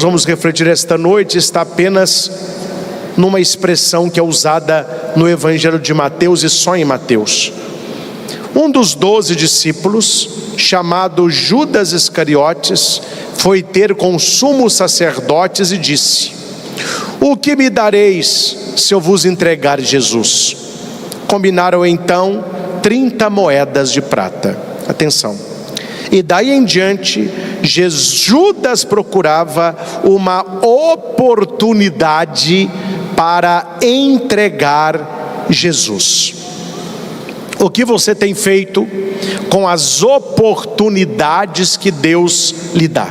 Vamos refletir esta noite está apenas numa expressão que é usada no Evangelho de Mateus e só em Mateus. Um dos 12 discípulos, chamado Judas Iscariotes, foi ter com os sumos sacerdotes e disse: "O que me dareis se eu vos entregar Jesus?" Combinaram então 30 moedas de prata. Atenção. E daí em diante, Judas procurava uma oportunidade para entregar Jesus. O que você tem feito com as oportunidades que Deus lhe dá?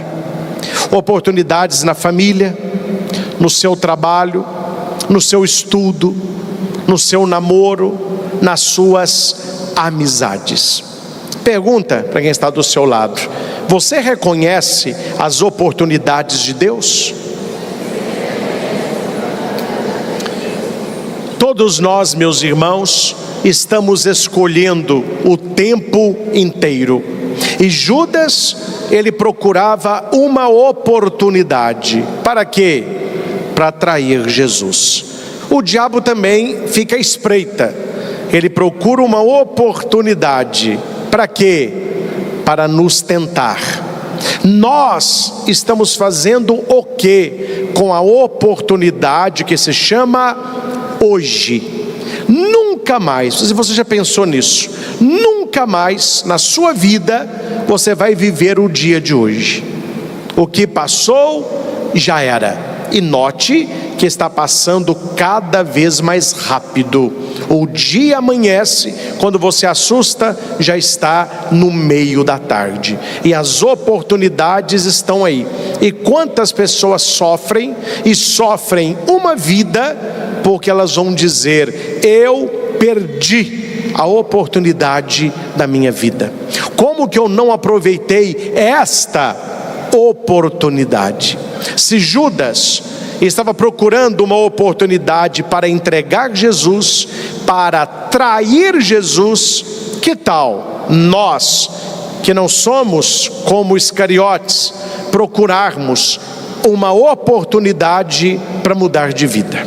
Oportunidades na família, no seu trabalho, no seu estudo, no seu namoro, nas suas amizades. Pergunta para quem está do seu lado: você reconhece as oportunidades de Deus? Todos nós, meus irmãos, estamos escolhendo o tempo inteiro. E Judas, ele procurava uma oportunidade. Para quê? Para trair Jesus. O diabo também fica à espreita. Ele procura uma oportunidade. Para quê? Para nos tentar. Nós estamos fazendo o quê com a oportunidade que se chama hoje? Nunca mais, se você já pensou nisso, nunca mais na sua vida você vai viver o dia de hoje. O que passou já era. E note que está passando cada vez mais rápido. O dia amanhece, quando você assusta, já está no meio da tarde. E as oportunidades estão aí. E quantas pessoas sofrem, e sofrem uma vida, porque elas vão dizer: eu perdi a oportunidade da minha vida. Como que eu não aproveitei esta oportunidade? Se Judas estava procurando uma oportunidade para entregar Jesus, para trair Jesus, que tal nós, que não somos como Iscariotes, procurarmos uma oportunidade para mudar de vida?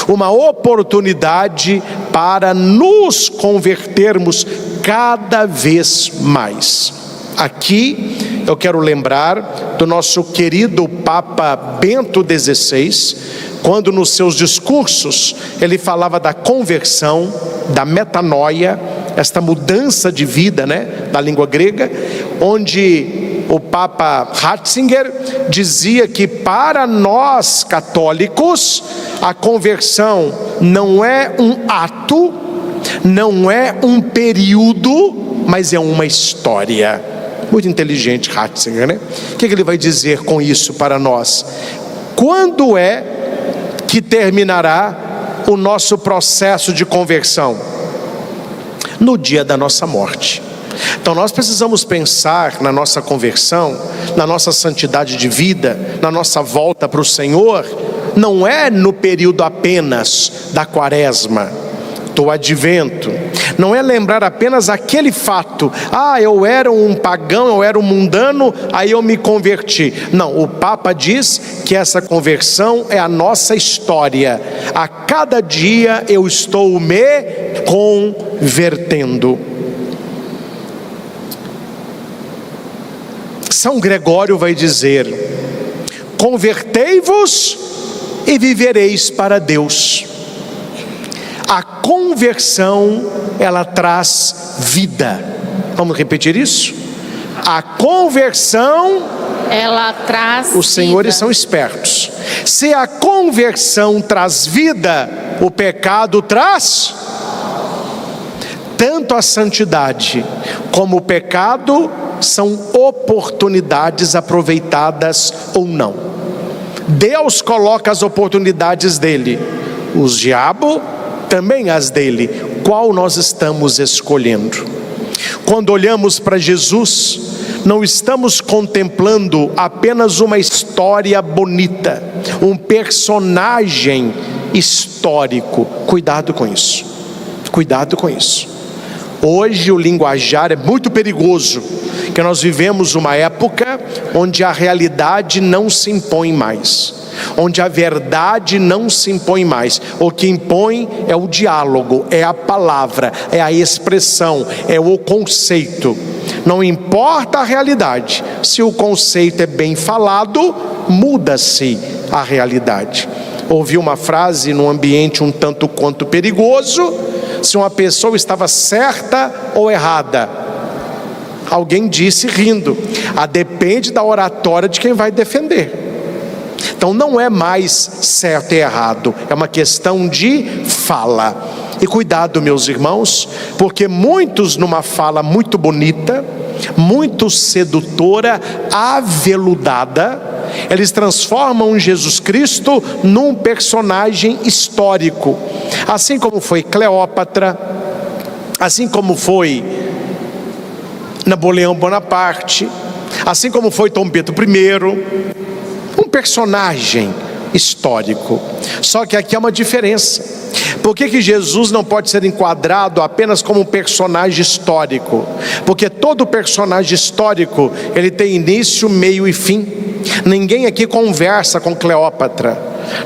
Uma oportunidade para nos convertermos cada vez mais. Aqui eu quero lembrar do nosso querido Papa Bento XVI, quando nos seus discursos ele falava da conversão, da metanoia, esta mudança de vida, da língua grega, onde o Papa Ratzinger dizia que para nós católicos a conversão não é um ato, não é um período, mas é uma história. Muito inteligente Ratzinger, O que ele vai dizer com isso para nós? Quando é que terminará o nosso processo de conversão? No dia da nossa morte. Então nós precisamos pensar na nossa conversão, na nossa santidade de vida, na nossa volta para o Senhor, não é no período apenas da quaresma, do advento, não é lembrar apenas aquele fato: eu era um pagão, eu era um mundano, aí eu me converti. Não, o Papa diz que essa conversão é a nossa história. A cada dia eu estou me convertendo. São Gregório vai dizer: convertei-vos e vivereis para Deus. A conversão, ela traz vida. Vamos repetir isso? A conversão, ela traz os senhores vida. São espertos. Se a conversão traz vida, o pecado traz. Tanto a santidade como o pecado são oportunidades aproveitadas ou não. Deus coloca as oportunidades dele, os diabos também as dele. Qual nós estamos escolhendo? Quando olhamos para Jesus, não estamos contemplando apenas uma história bonita, um personagem histórico. Cuidado com isso. Cuidado com isso. Hoje o linguajar é muito perigoso, porque nós vivemos uma época onde a realidade não se impõe mais, onde a verdade não se impõe mais. O que impõe é o diálogo, é a palavra, é a expressão, é o conceito. Não importa a realidade, se o conceito é bem falado, muda-se a realidade. Ouvi uma frase num ambiente um tanto quanto perigoso: se uma pessoa estava certa ou errada. Alguém disse rindo: depende da oratória de quem vai defender. Então não é mais certo e errado, é uma questão de fala. E cuidado, meus irmãos, porque muitos, numa fala muito bonita, muito sedutora, aveludada, eles transformam Jesus Cristo num personagem histórico, assim como foi Cleópatra, assim como foi Napoleão Bonaparte, assim como foi Dom Pedro I, um personagem histórico. Só que aqui há uma diferença. Por que Jesus não pode ser enquadrado apenas como um personagem histórico? Porque todo personagem histórico, ele tem início, meio e fim. Ninguém aqui conversa com Cleópatra,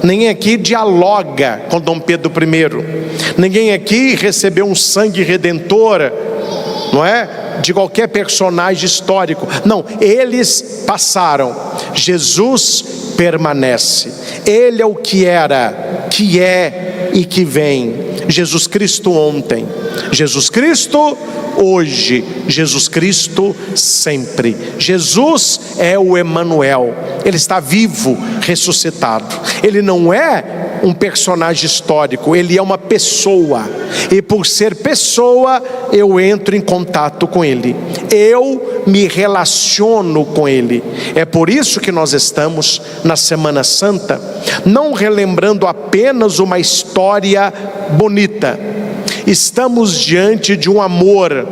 ninguém aqui dialoga com Dom Pedro I, ninguém aqui recebeu um sangue redentor, não é? De qualquer personagem histórico. Não, eles passaram. Jesus permanece. Ele é o que era, que é e que vem. Jesus Cristo ontem, Jesus Cristo hoje, Jesus Cristo sempre. Jesus é o Emanuel. Ele está vivo, ressuscitado. Ele não é um personagem histórico, ele é uma pessoa. E por ser pessoa, eu entro em contato com ele, eu me relaciono com ele. É por isso que nós estamos na Semana Santa, não relembrando apenas uma história bonita. Estamos diante de um amor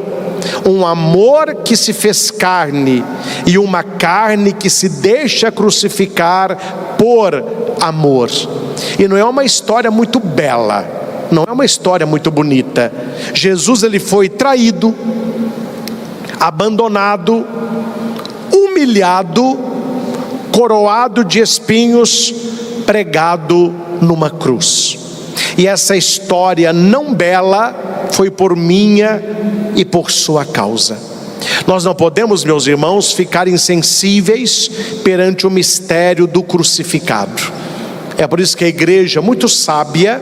que se fez carne, e uma carne que se deixa crucificar por amor. E não é uma história muito bela, não é uma história muito bonita. Jesus, ele foi traído, abandonado, humilhado, coroado de espinhos, pregado numa cruz. E essa história não bela foi por minha e por sua causa. Nós não podemos, meus irmãos, ficar insensíveis perante o mistério do crucificado. É por isso que a igreja, muito sábia,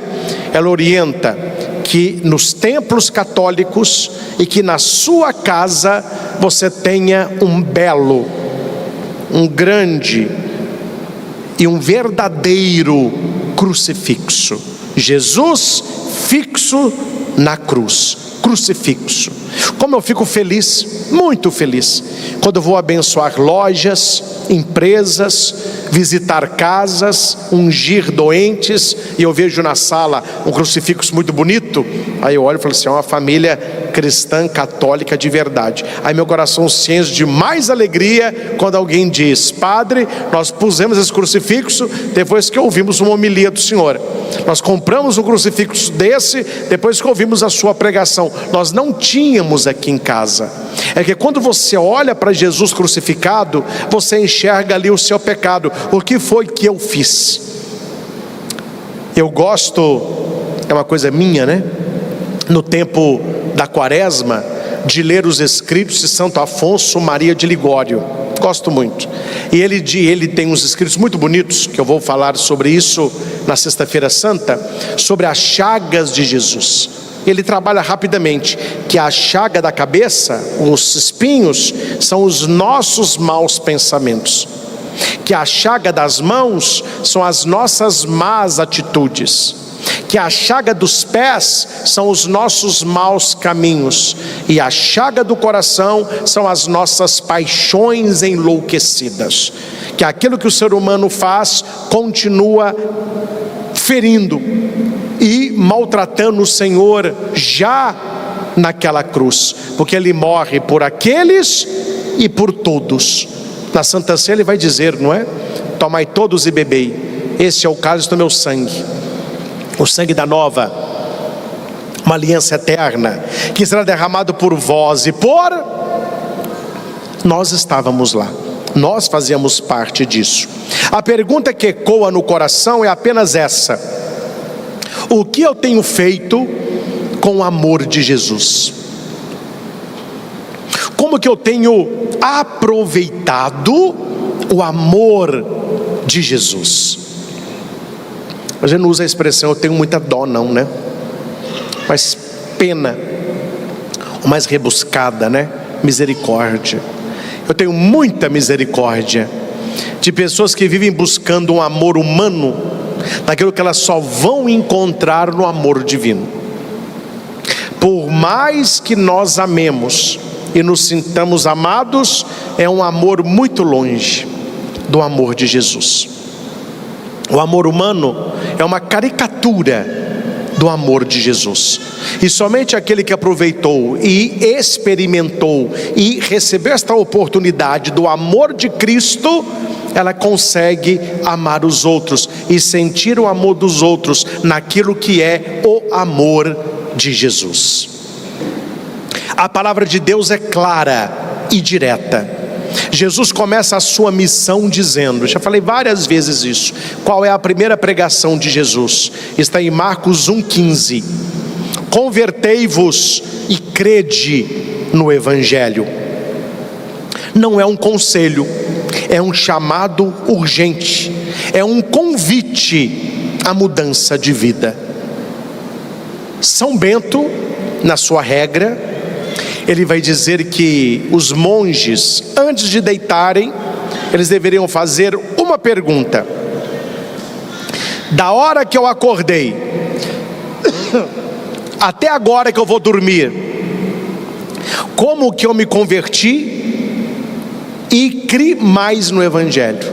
ela orienta que nos templos católicos e que na sua casa você tenha um belo, um grande e um verdadeiro crucifixo. Jesus fixo na cruz, crucifixo. Como eu fico feliz, muito feliz, quando eu vou abençoar lojas, empresas, visitar casas, ungir doentes, e eu vejo na sala um crucifixo muito bonito. Aí eu olho e falo assim: é uma família cristã, católica de verdade. Aí meu coração se enche de mais alegria quando alguém diz: padre, nós pusemos esse crucifixo depois que ouvimos uma homilia do senhor. Nós compramos um crucifixo desse depois que ouvimos a sua pregação. Nós não tínhamos aqui em casa. É que quando você olha para Jesus crucificado, você enxerga ali o seu pecado. O que foi que eu fiz? Eu gosto, é uma coisa minha, né? No tempo da quaresma, de ler os escritos de Santo Afonso Maria de Ligório. Gosto muito. E ele tem uns escritos muito bonitos, que eu vou falar sobre isso na Sexta-feira Santa, sobre as chagas de Jesus. Ele trabalha rapidamente que a chaga da cabeça, os espinhos, são os nossos maus pensamentos, que a chaga das mãos são as nossas más atitudes, que a chaga dos pés são os nossos maus caminhos, e a chaga do coração são as nossas paixões enlouquecidas, que aquilo que o ser humano faz continua ferindo e maltratando o Senhor já naquela cruz, porque ele morre por aqueles e por todos. Na Santa Ceia ele vai dizer, não é? Tomai todos e bebei, este é o cálice do meu sangue, o sangue da nova uma aliança eterna, que será derramado por vós e por... Nós estávamos lá, nós fazíamos parte disso. A pergunta que ecoa no coração é apenas essa: o que eu tenho feito com o amor de Jesus? Como que eu tenho aproveitado o amor de Jesus? A gente não usa a expressão eu tenho muita dó não, né? Mas pena, ou mais rebuscada, né? Misericórdia. Eu tenho muita misericórdia de pessoas que vivem buscando um amor humano, daquilo que elas só vão encontrar no amor divino. Por mais que nós amemos e nos sintamos amados, é um amor muito longe do amor de Jesus. O amor humano é uma caricatura do amor de Jesus, e somente aquele que aproveitou e experimentou e recebeu esta oportunidade do amor de Cristo, ela consegue amar os outros e sentir o amor dos outros naquilo que é o amor de Jesus. A palavra de Deus é clara e direta. Jesus começa a sua missão dizendo, já falei várias vezes isso, qual é a primeira pregação de Jesus? Está em Marcos 1,15. Convertei-vos e crede no Evangelho. Não é um conselho, é um chamado urgente, é um convite à mudança de vida. São Bento, na sua regra, ele vai dizer que os monges, antes de deitarem, eles deveriam fazer uma pergunta: da hora que eu acordei até agora que eu vou dormir, como que eu me converti e criei mais no Evangelho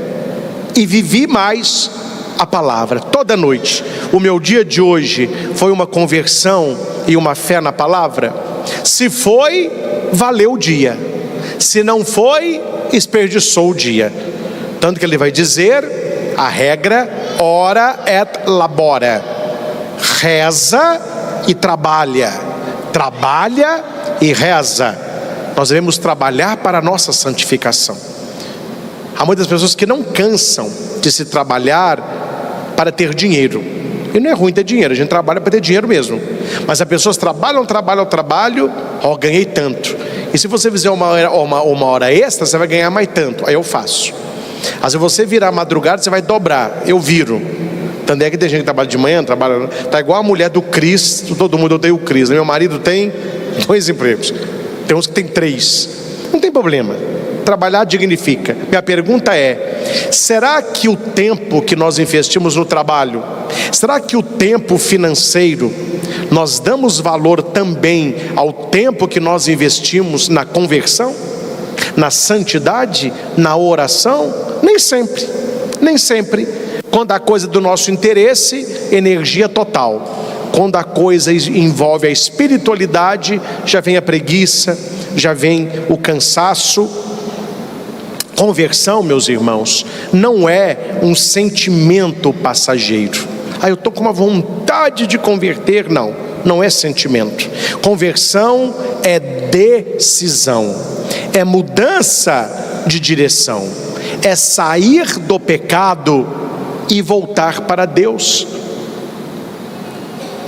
e vivi mais a palavra toda noite? O meu dia de hoje foi uma conversão e uma fé na palavra? Se foi, valeu o dia. Se não foi, desperdiçou o dia. Tanto que ele vai dizer a regra: ora et labora, reza e trabalha, trabalha e reza. Nós devemos trabalhar para a nossa santificação. Há muitas pessoas que não cansam de se trabalhar para ter dinheiro. E não é ruim ter dinheiro, a gente trabalha para ter dinheiro mesmo. Mas as pessoas trabalham, ganhei tanto. E se você fizer uma hora extra, você vai ganhar mais tanto. Aí eu faço. Mas se você virar madrugada, você vai dobrar. Eu viro. Tanto é que tem gente que trabalha de manhã, tá igual a mulher do Cris. Todo mundo odeia o Cris, né? Meu marido tem 2 empregos. Tem uns que tem 3. Não tem problema. Trabalhar dignifica. Minha pergunta é: será que o tempo que nós investimos no trabalho, será que o tempo financeiro, nós damos valor também ao tempo que nós investimos na conversão, na santidade, na oração? Nem sempre, nem sempre. Quando a coisa do nosso interesse, energia total. Quando a coisa envolve a espiritualidade, já vem a preguiça, já vem o cansaço. Conversão, meus irmãos, não é um sentimento passageiro. Eu estou com uma vontade de converter. Não, não é sentimento. Conversão é decisão, é mudança de direção, é sair do pecado e voltar para Deus.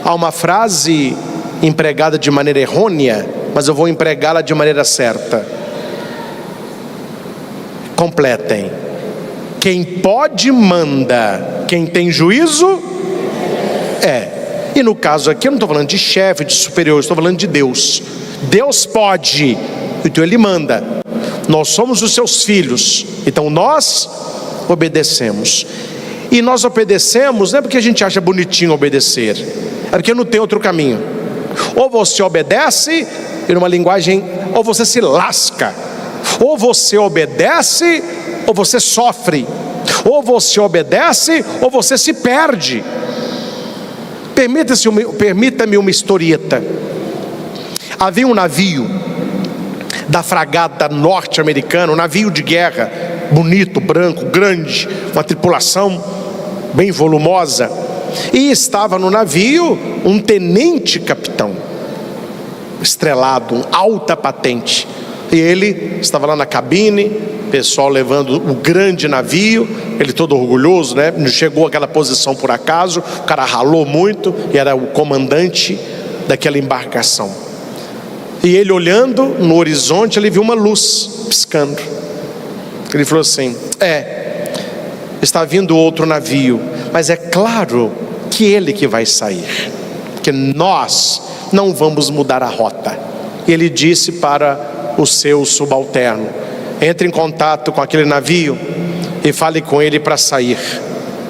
Há uma frase empregada de maneira errônea, mas eu vou empregá-la de maneira certa. Completem: quem pode manda, quem tem juízo é. E no caso aqui eu não estou falando de chefe, de superior, estou falando de Deus. Deus pode, então Ele manda. Nós somos os seus filhos, então nós obedecemos. E nós obedecemos não é porque a gente acha bonitinho obedecer, é porque não tem outro caminho. Ou você obedece, e numa linguagem, ou você se lasca. Ou você obedece, ou você sofre. Ou você obedece, ou você se perde. Permita-me uma historieta. Havia um navio da fragata norte-americana, um navio de guerra, bonito, branco, grande, uma tripulação bem volumosa. E estava no navio um tenente-capitão, estrelado, um alta patente. E ele estava lá na cabine, pessoal levando o grande navio, ele todo orgulhoso, né? Não chegou àquela posição por acaso, o cara ralou muito e era o comandante daquela embarcação. E ele olhando no horizonte, ele viu uma luz piscando. Ele falou assim: está vindo outro navio, mas é claro que ele que vai sair, que nós não vamos mudar a rota. E ele disse para o seu subalterno: entre em contato com aquele navio e fale com ele para sair,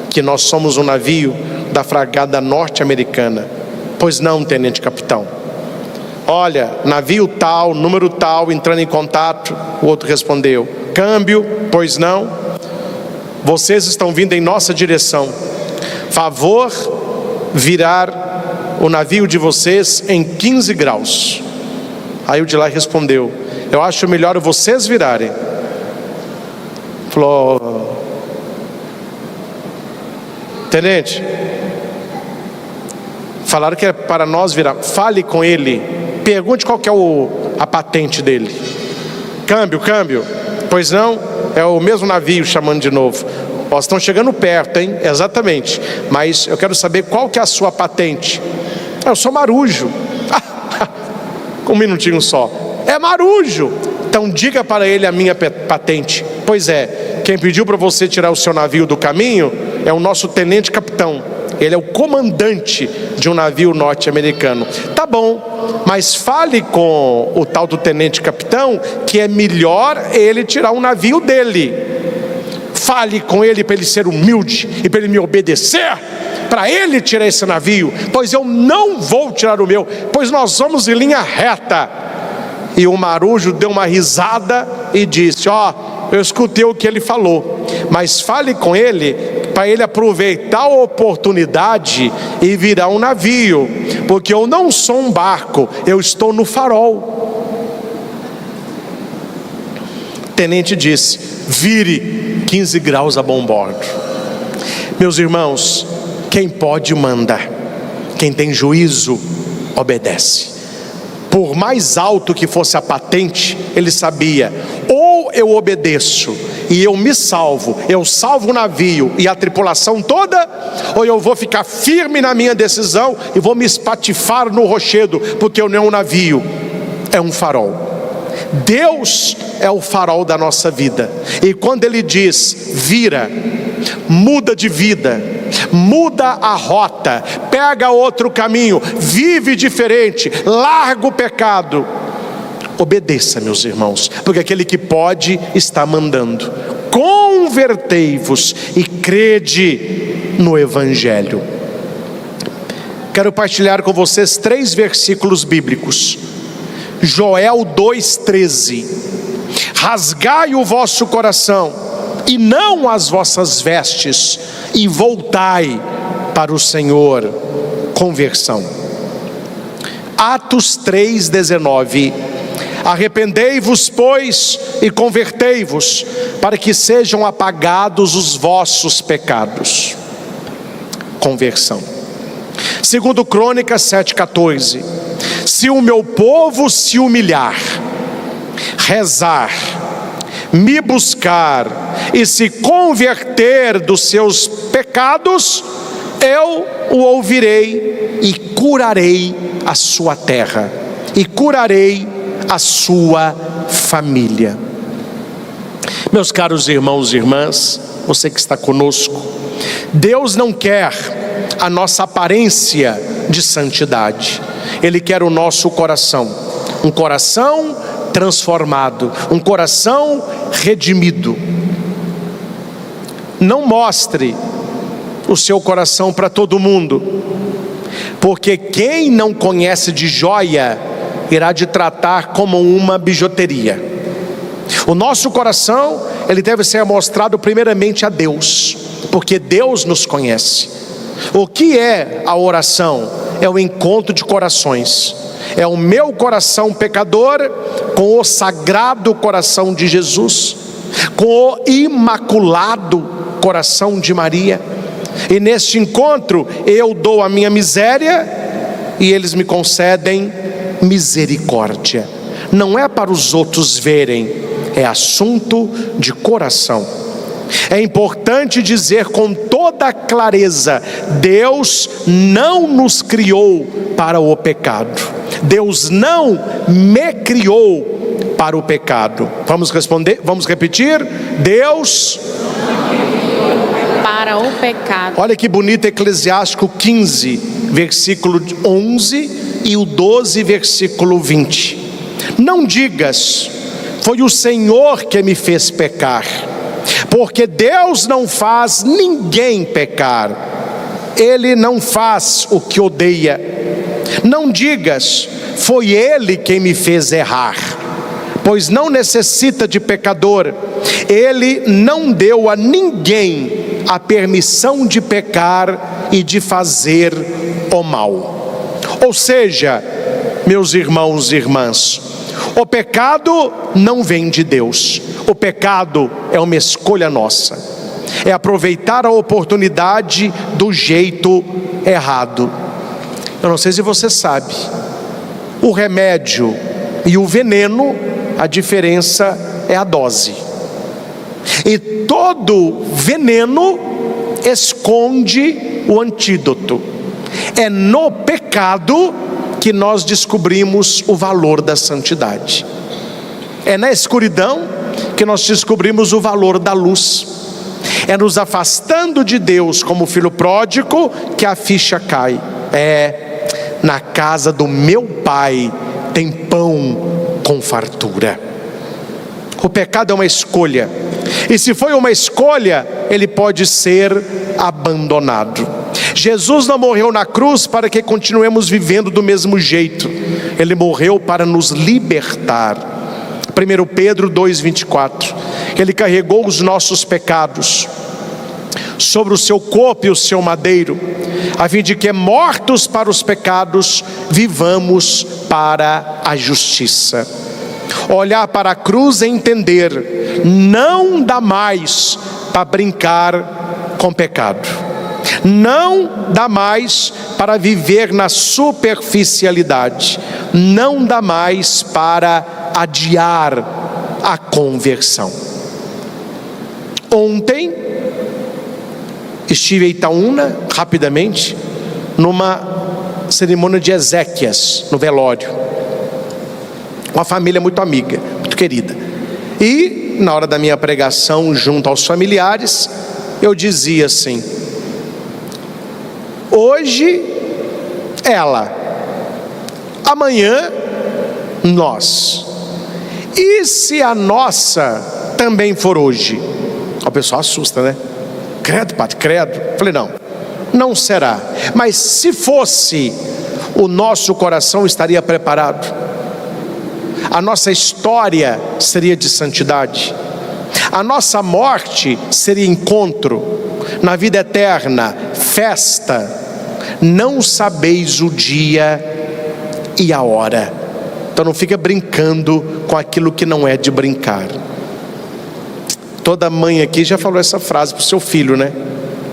que nós somos um navio da fragata norte-americana. Pois não, tenente capitão. Olha, navio tal, número tal, entrando em contato. O outro respondeu: câmbio, pois não. Vocês estão vindo em nossa direção. Favor virar o navio de vocês em 15 graus. Aí o de lá respondeu: eu acho melhor vocês virarem. Falou: tenente, falaram que é para nós virar. Fale com ele, pergunte qual que é a patente dele. Câmbio, pois não, é o mesmo navio chamando de novo. Ó, estão chegando perto, hein? Exatamente, mas eu quero saber qual que é a sua patente. Eu sou marujo. Um minutinho só. É marujo. Então diga para ele a minha patente. Pois é, quem pediu para você tirar o seu navio do caminho é o nosso tenente capitão. Ele é o comandante de um navio norte-americano. Tá bom, mas fale com o tal do tenente capitão que é melhor ele tirar um navio dele. Fale com ele para ele ser humilde e para ele me obedecer, para ele tirar esse navio, pois eu não vou tirar o meu, pois nós vamos em linha reta. E o marujo deu uma risada e disse: eu escutei o que ele falou, mas fale com ele para ele aproveitar a oportunidade e virar um navio, porque eu não sou um barco, eu estou no farol. O tenente disse: vire 15 graus a bom bordo. Meus irmãos, quem pode manda, quem tem juízo obedece. Por mais alto que fosse a patente, ele sabia: ou eu obedeço e eu me salvo, eu salvo o navio e a tripulação toda, ou eu vou ficar firme na minha decisão e vou me espatifar no rochedo, porque eu não é um navio, é um farol. Deus é o farol da nossa vida, e quando Ele diz vira, muda de vida, muda a rota, pega outro caminho, vive diferente, larga o pecado, obedeça, meus irmãos, porque aquele que pode está mandando. Convertei-vos e crede no Evangelho. Quero partilhar com vocês 3 versículos bíblicos. Joel 2,13: rasgai o vosso coração e não as vossas vestes, e voltai para o Senhor. Conversão. Atos 3,19: arrependei-vos, pois, e convertei-vos, para que sejam apagados os vossos pecados. Conversão. Segundo Crônicas 7,14: se o meu povo se humilhar, rezar, me buscar e se converter dos seus pecados, eu o ouvirei e curarei a sua terra, e curarei a sua família. Meus caros irmãos e irmãs, você que está conosco, Deus não quer a nossa aparência de santidade, Ele quer o nosso coração, um coração transformado, um coração redimido. Não mostre o seu coração para todo mundo, porque quem não conhece de joia irá te tratar como uma bijuteria. O nosso coração, ele deve ser mostrado primeiramente a Deus, porque Deus nos conhece. O que é a oração? É o encontro de corações. É o meu coração pecador com o sagrado coração de Jesus, com o imaculado coração de Maria. E neste encontro eu dou a minha miséria e eles me concedem misericórdia. Não é para os outros verem, é assunto de coração. É importante dizer com toda clareza: Deus não nos criou para o pecado. Deus não me criou para o pecado. Vamos responder? Vamos repetir? Deus para o pecado. Olha que bonito, Eclesiástico 15, versículo 11 e o 12, versículo 20. Não digas: foi o Senhor que me fez pecar, porque Deus não faz ninguém pecar. Ele não faz o que odeia. Não digas: foi Ele quem me fez errar, pois não necessita de pecador. Ele não deu a ninguém a permissão de pecar e de fazer o mal. Ou seja, meus irmãos e irmãs, o pecado não vem de Deus. O pecado é uma escolha nossa. É aproveitar a oportunidade do jeito errado. Eu não sei se você sabe, o remédio e o veneno, a diferença é a dose. E todo veneno esconde o antídoto. É no pecado que nós descobrimos o valor da santidade. É na escuridão que nós descobrimos o valor da luz. É nos afastando de Deus como filho pródigo que a ficha cai. Na casa do meu pai tem pão com fartura. O pecado é uma escolha, e se foi uma escolha, ele pode ser abandonado. Jesus não morreu na cruz para que continuemos vivendo do mesmo jeito. Ele morreu para nos libertar. 1 Pedro 2,24. Ele carregou os nossos pecados sobre o seu corpo e o seu madeiro, a fim de que, mortos para os pecados, vivamos para a justiça. Olhar para a cruz e entender: não dá mais para brincar com pecado. Não dá mais para viver na superficialidade. Não dá mais para adiar a conversão. Ontem estive em Itaúna, rapidamente, numa cerimônia de exéquias, no velório. Uma família muito amiga, muito querida. E na hora da minha pregação junto aos familiares, eu dizia assim: hoje ela, amanhã nós. E se a nossa também for hoje? O pessoal assusta, né? Credo, padre, credo. Falei: não será. Mas se fosse, o nosso coração estaria preparado. A nossa história seria de santidade. A nossa morte seria encontro. Na vida eterna, festa. Não sabeis o dia e a hora. Então não fica brincando com aquilo que não é de brincar. Toda mãe aqui já falou essa frase para o seu filho, né?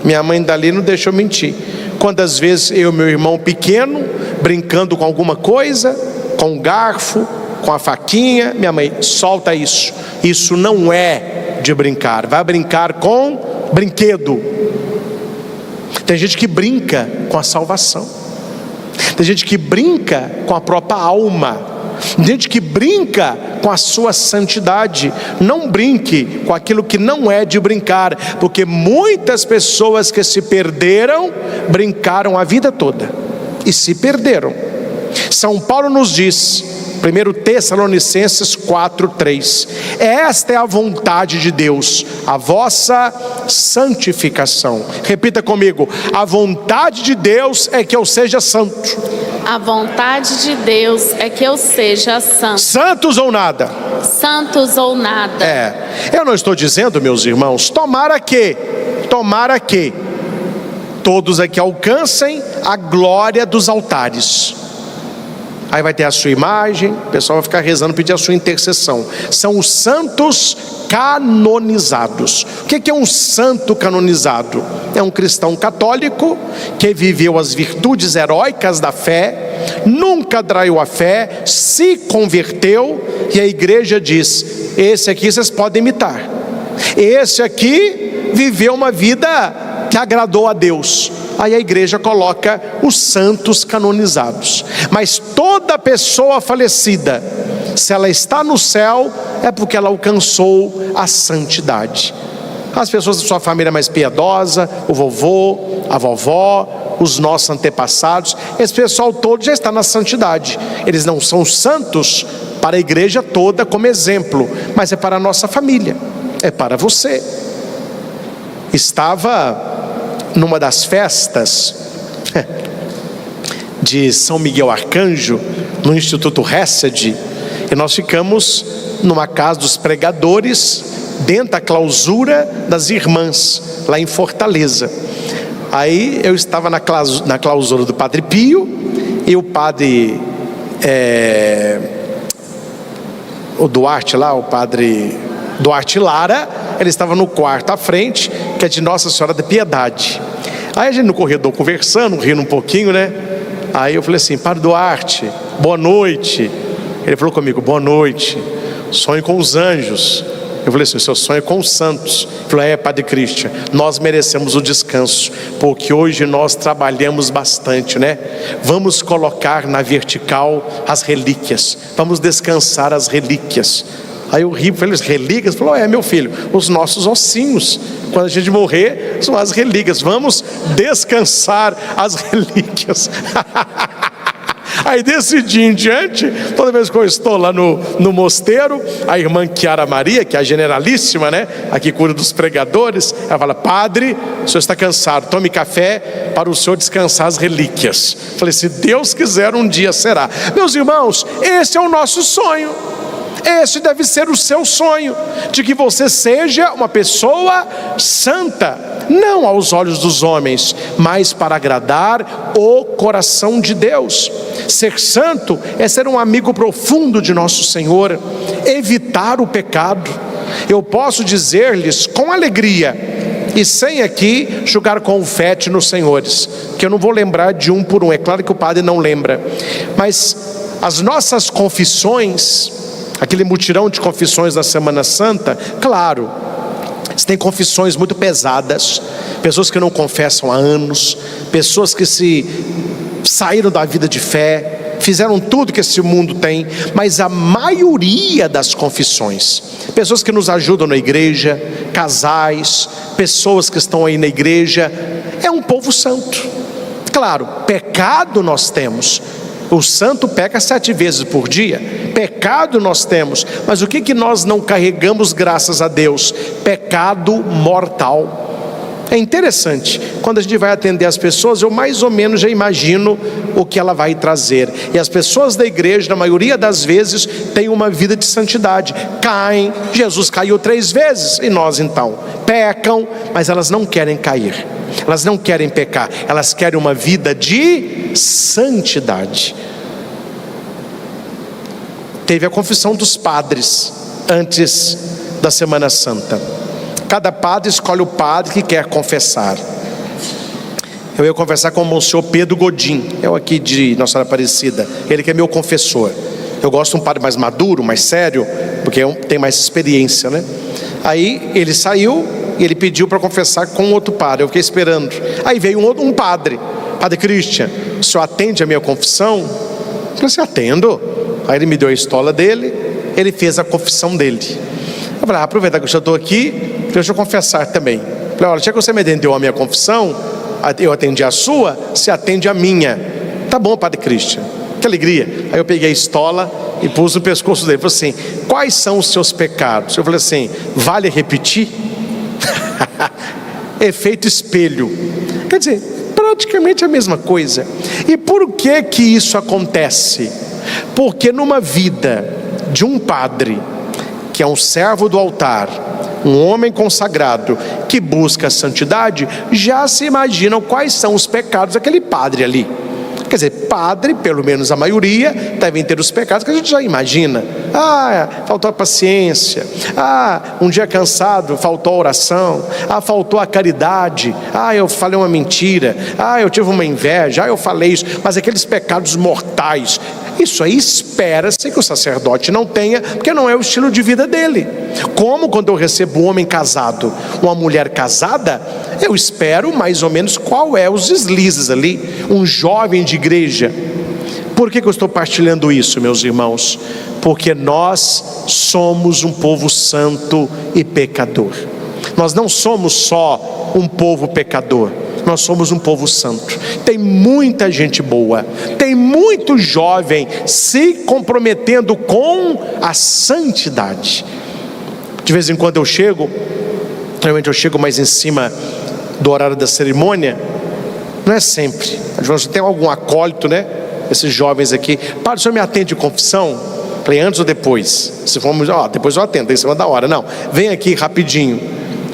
Minha mãe dali não deixou mentir. Quantas vezes eu e meu irmão pequeno, brincando com alguma coisa, com um garfo, com a faquinha, minha mãe: solta isso. Isso não é de brincar. Vai brincar com brinquedo. Tem gente que brinca com a salvação. Tem gente que brinca com a própria alma. Tem gente que brinca com a sua santidade. Não brinque com aquilo que não é de brincar, porque muitas pessoas que se perderam, brincaram a vida toda e se perderam. São Paulo nos diz, 1 Tessalonicenses 4:3: esta é a vontade de Deus, a vossa santificação. Repita comigo: a vontade de Deus é que eu seja santo. A vontade de Deus é que eu seja santo. Santos ou nada? Santos ou nada. Eu não estou dizendo, meus irmãos, tomara que todos aqui alcancem a glória dos altares. Aí vai ter a sua imagem, o pessoal vai ficar rezando, pedir a sua intercessão. São os santos canonizados. O que é um santo canonizado? É um cristão católico que viveu as virtudes heróicas da fé, nunca traiu a fé, se converteu, e a igreja diz: esse aqui vocês podem imitar, esse aqui viveu uma vida que agradou a Deus. Aí a igreja coloca os santos canonizados. Mas toda pessoa falecida, se ela está no céu, é porque ela alcançou a santidade. As pessoas da sua família mais piedosa, o vovô, a vovó, os nossos antepassados, esse pessoal todo já está na santidade. Eles não são santos para a igreja toda como exemplo, mas é para a nossa família, é para você. Estava numa das festas de São Miguel Arcanjo, no Instituto Hesed, e nós ficamos numa casa dos pregadores, dentro da clausura das irmãs, lá em Fortaleza. Aí eu estava na clausura do Padre Pio, e o padre o Duarte lá, o padre Duarte Lara, ele estava no quarto à frente, que é de Nossa Senhora da Piedade. Aí a gente no corredor conversando, rindo um pouquinho, né? Aí eu falei assim: Padre Duarte, boa noite. Ele falou comigo: boa noite, sonho com os anjos. Eu falei assim: o seu sonho é com os santos. Ele falou: Padre Christian, nós merecemos o descanso, porque hoje nós trabalhamos bastante, né? Vamos colocar na vertical as relíquias, vamos descansar as relíquias. Aí eu ri, falei: relíquias? Ele falou: meu filho, os nossos ossinhos, quando a gente morrer, são as relíquias, vamos descansar as relíquias. Aí desse dia em diante, toda vez que eu estou lá no mosteiro, a irmã Chiara Maria, que é a generalíssima, né, a que cuida dos pregadores, ela fala: Padre, o senhor está cansado, tome café para o senhor descansar as relíquias. Falei: se Deus quiser, um dia será. Meus irmãos, esse é o nosso sonho. Esse deve ser o seu sonho, de que você seja uma pessoa santa, não aos olhos dos homens, mas para agradar o coração de Deus. Ser santo é ser um amigo profundo de nosso Senhor, evitar o pecado. Eu posso dizer-lhes com alegria, e sem aqui jogar confete nos senhores, que eu não vou lembrar de um por um, é claro que o padre não lembra, mas as nossas confissões, aquele mutirão de confissões da Semana Santa, claro, tem confissões muito pesadas, pessoas que não confessam há anos, pessoas que saíram da vida de fé, fizeram tudo que esse mundo tem, mas a maioria das confissões, pessoas que nos ajudam na igreja, casais, pessoas que estão aí na igreja, é um povo santo. Claro, pecado nós temos. O santo peca 7 vezes por dia. Pecado nós temos, mas o que nós não carregamos, graças a Deus? Pecado mortal. É interessante, quando a gente vai atender as pessoas, eu mais ou menos já imagino o que ela vai trazer. E as pessoas da igreja, na maioria das vezes, têm uma vida de santidade. Caem, Jesus caiu 3 vezes, e nós então pecam, mas elas não querem cair, elas não querem pecar, elas querem uma vida de santidade. Teve a confissão dos padres antes da Semana Santa. Cada padre escolhe o padre que quer confessar. Eu ia conversar com o Monsenhor Pedro Godin, eu aqui de Nossa Senhora Aparecida, ele que é meu confessor. Eu gosto de um padre mais maduro, mais sério, porque tem mais experiência, né? Aí ele saiu e ele pediu para confessar com outro padre, eu fiquei esperando. Aí veio um padre: Padre Christian, o senhor atende a minha confissão? Eu falei assim: atendo. Aí ele me deu a estola dele, ele fez a confissão dele. Eu falei: aproveitar que eu já estou aqui, deixa eu confessar também. Eu falei: olha, já que você me atendeu a minha confissão, eu atendi a sua, você atende a minha. Tá bom, Padre Christian, que alegria. Aí eu peguei a estola e pus no pescoço dele. Falei assim: quais são os seus pecados? Eu falei assim: vale repetir? Efeito espelho. Quer dizer, praticamente a mesma coisa. E por que isso acontece? Porque numa vida de um padre, que é um servo do altar, um homem consagrado, que busca a santidade, já se imaginam quais são os pecados daquele padre ali. Quer dizer, padre, pelo menos a maioria, devem ter os pecados que a gente já imagina. Faltou a paciência. Um dia cansado, faltou a oração. Faltou a caridade. Eu falei uma mentira. Eu tive uma inveja. Eu falei isso. Mas aqueles pecados mortais, isso aí espera-se que o sacerdote não tenha, porque não é o estilo de vida dele. Como quando eu recebo um homem casado, uma mulher casada, eu espero mais ou menos qual é os deslizes ali. Um jovem de igreja. Por que eu estou partilhando isso, meus irmãos? Porque nós somos um povo santo e pecador. Nós não somos só um povo pecador, nós somos um povo santo. Tem muita gente boa, tem muito jovem se comprometendo com a santidade. De vez em quando eu chego, realmente eu chego mais em cima do horário da cerimônia. Não é sempre. Você tem algum acólito, né? Esses jovens aqui, padre, o senhor me atende de confissão? Falei, antes ou depois? Se formos, depois eu atendo, em cima da hora. Não, vem aqui rapidinho.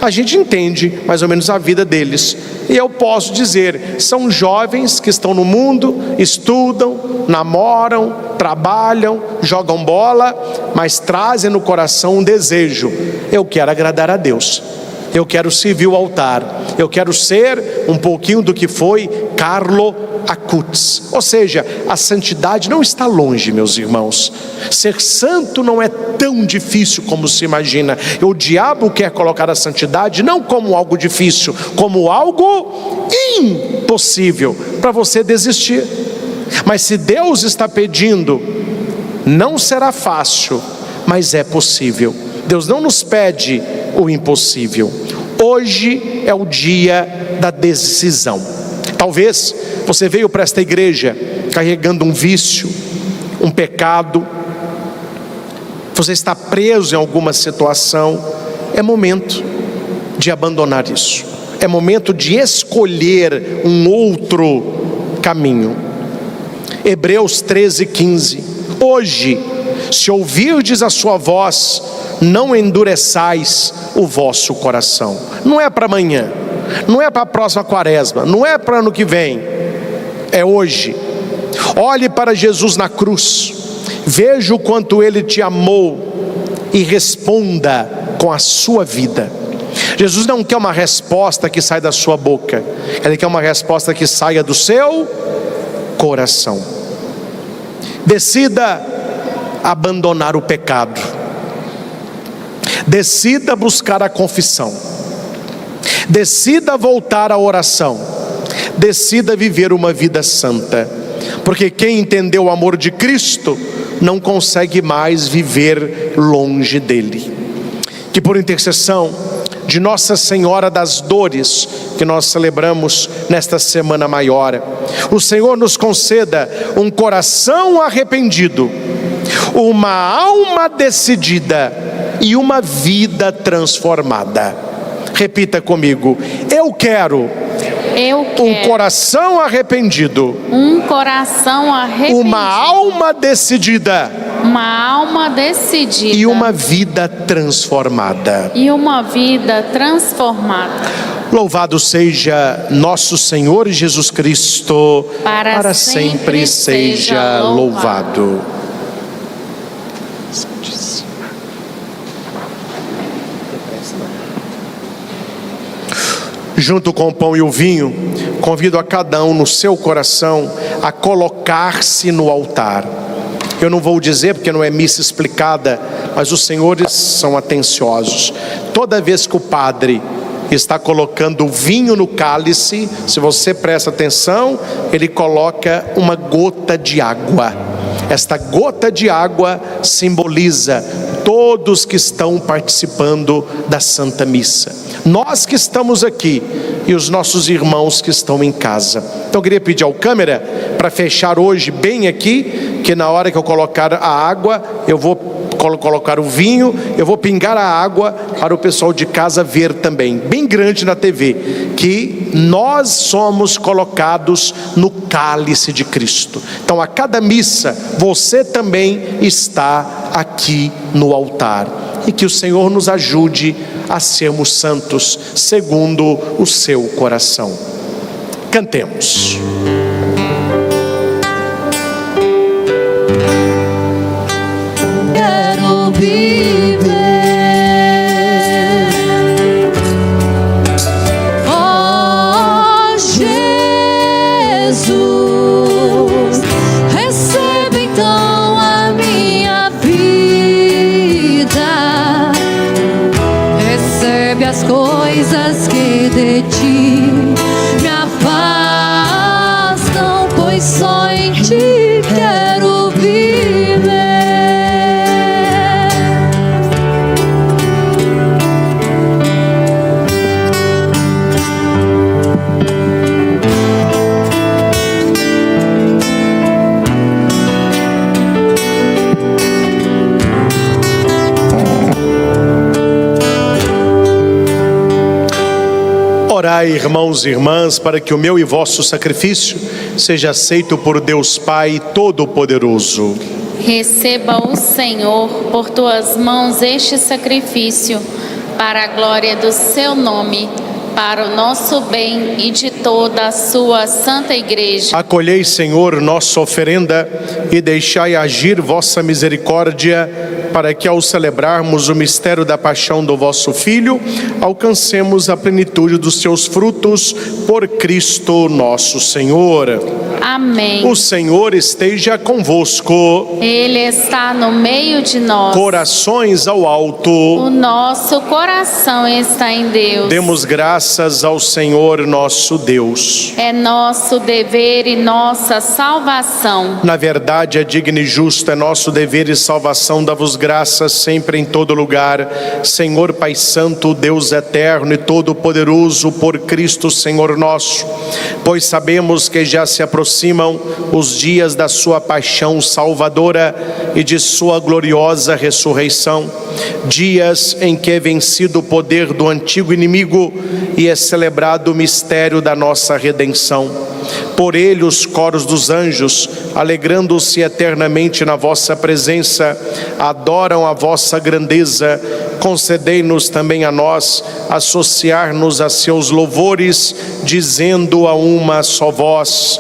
A gente entende mais ou menos a vida deles. E eu posso dizer, são jovens que estão no mundo, estudam, namoram, trabalham, jogam bola, mas trazem no coração um desejo: eu quero agradar a Deus, eu quero servir o altar, eu quero ser um pouquinho do que foi Carlo Acutis. Ou seja, a santidade não está longe, meus irmãos. Ser santo não é tão difícil como se imagina. O diabo quer colocar a santidade não como algo difícil, como algo impossível para você desistir. Mas se Deus está pedindo, não será fácil, mas é possível. Deus não nos pede o impossível. Hoje é o dia da decisão. Talvez você veio para esta igreja carregando um vício, um pecado. Você está preso em alguma situação. É momento de abandonar isso. É momento de escolher um outro caminho. Hebreus 13:15. Hoje, se ouvirdes a sua voz, não endureçais o vosso coração. Não é para amanhã, não é para a próxima quaresma, não é para ano que vem, é hoje. Olhe para Jesus na cruz, veja o quanto Ele te amou e responda com a sua vida. Jesus não quer uma resposta que sai da sua boca, Ele quer uma resposta que saia do seu coração. Decida abandonar o pecado. Decida buscar a confissão. Decida voltar à oração. Decida viver uma vida santa. Porque quem entendeu o amor de Cristo não consegue mais viver longe dele. Que por intercessão de Nossa Senhora das Dores, que nós celebramos nesta Semana Maior, o Senhor nos conceda um coração arrependido, uma alma decidida e uma vida transformada. Repita comigo: eu quero um coração arrependido, uma alma decidida e uma vida transformada. Louvado seja nosso Senhor Jesus Cristo, para sempre seja louvado. Junto com o pão e o vinho, convido a cada um no seu coração a colocar-se no altar. Eu não vou dizer porque não é missa explicada, mas os senhores são atenciosos. Toda vez que o padre está colocando o vinho no cálice, se você presta atenção, ele coloca uma gota de água. Esta gota de água simboliza todos que estão participando da Santa Missa. Nós que estamos aqui e os nossos irmãos que estão em casa. Então eu queria pedir ao câmera para fechar hoje bem aqui, que na hora que eu colocar a água, eu vou colocar o vinho, eu vou pingar a água para o pessoal de casa ver também, bem grande na TV, que nós somos colocados no cálice de Cristo. Então a cada missa, você também está aqui no altar. E que o Senhor nos ajude a sermos santos segundo o seu coração. Cantemos. Jesus. Receba então a minha vida, recebe as coisas que de ti me afastam, pois só em ti quero viver. Orai, irmãos e irmãs, para que o meu e vosso sacrifício seja aceito por Deus Pai Todo-Poderoso. Receba o Senhor por tuas mãos este sacrifício, para a glória do seu nome, para o nosso bem e de toda a sua santa igreja. Acolhei, Senhor, nossa oferenda e deixai agir vossa misericórdia, para que ao celebrarmos o mistério da paixão do vosso Filho, alcancemos a plenitude dos seus frutos, por Cristo nosso Senhor. Amém. O Senhor esteja convosco. Ele está no meio de nós. Corações ao alto. O nosso coração está em Deus. Demos graças ao Senhor nosso Deus. É nosso dever e nossa salvação. Na verdade, é digno e justo, é nosso dever e salvação, dar-vos graças sempre em todo lugar, Senhor Pai Santo, Deus eterno e todo-poderoso, por Cristo Senhor nosso, pois sabemos que já se aproximam os dias da sua paixão salvadora e de sua gloriosa ressurreição, dias em que é vencido o poder do antigo inimigo e é celebrado o mistério da nossa redenção. Por ele os coros dos anjos, alegrando-se eternamente na vossa presença, adoram a vossa grandeza. Concedei-nos também a nós associar-nos a seus louvores, dizendo a uma só voz: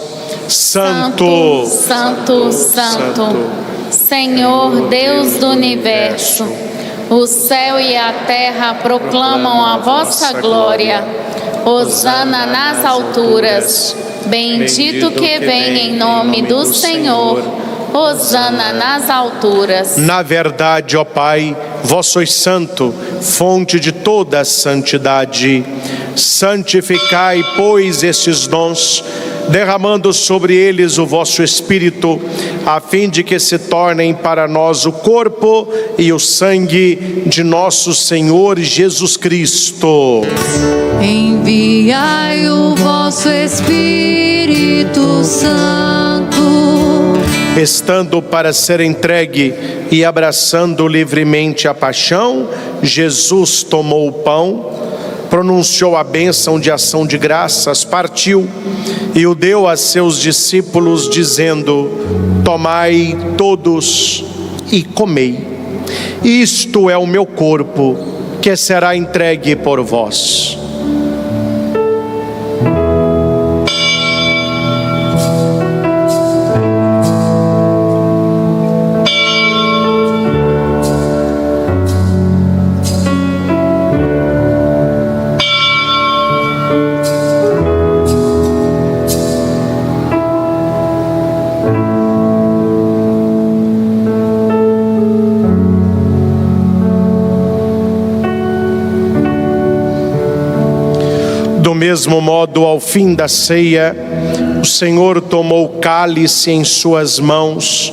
Santo, Santo, Santo, Senhor Deus do universo, o céu e a terra proclamam a vossa glória. Hosana nas alturas. Bendito que vem em nome do Senhor. Hosana nas alturas. Na verdade, ó Pai, vós sois santo, fonte de toda a santidade. Santificai, pois, estes dons, derramando sobre eles o vosso Espírito, a fim de que se tornem para nós o corpo e o sangue de nosso Senhor Jesus Cristo. Enviai o vosso Espírito Santo, estando para ser entregue e abraçando livremente a paixão, Jesus tomou o pão, pronunciou a bênção de ação de graças, partiu e o deu a seus discípulos, dizendo: tomai todos e comei. Isto é o meu corpo, que será entregue por vós. Do mesmo modo, ao fim da ceia, o Senhor tomou o cálice em suas mãos,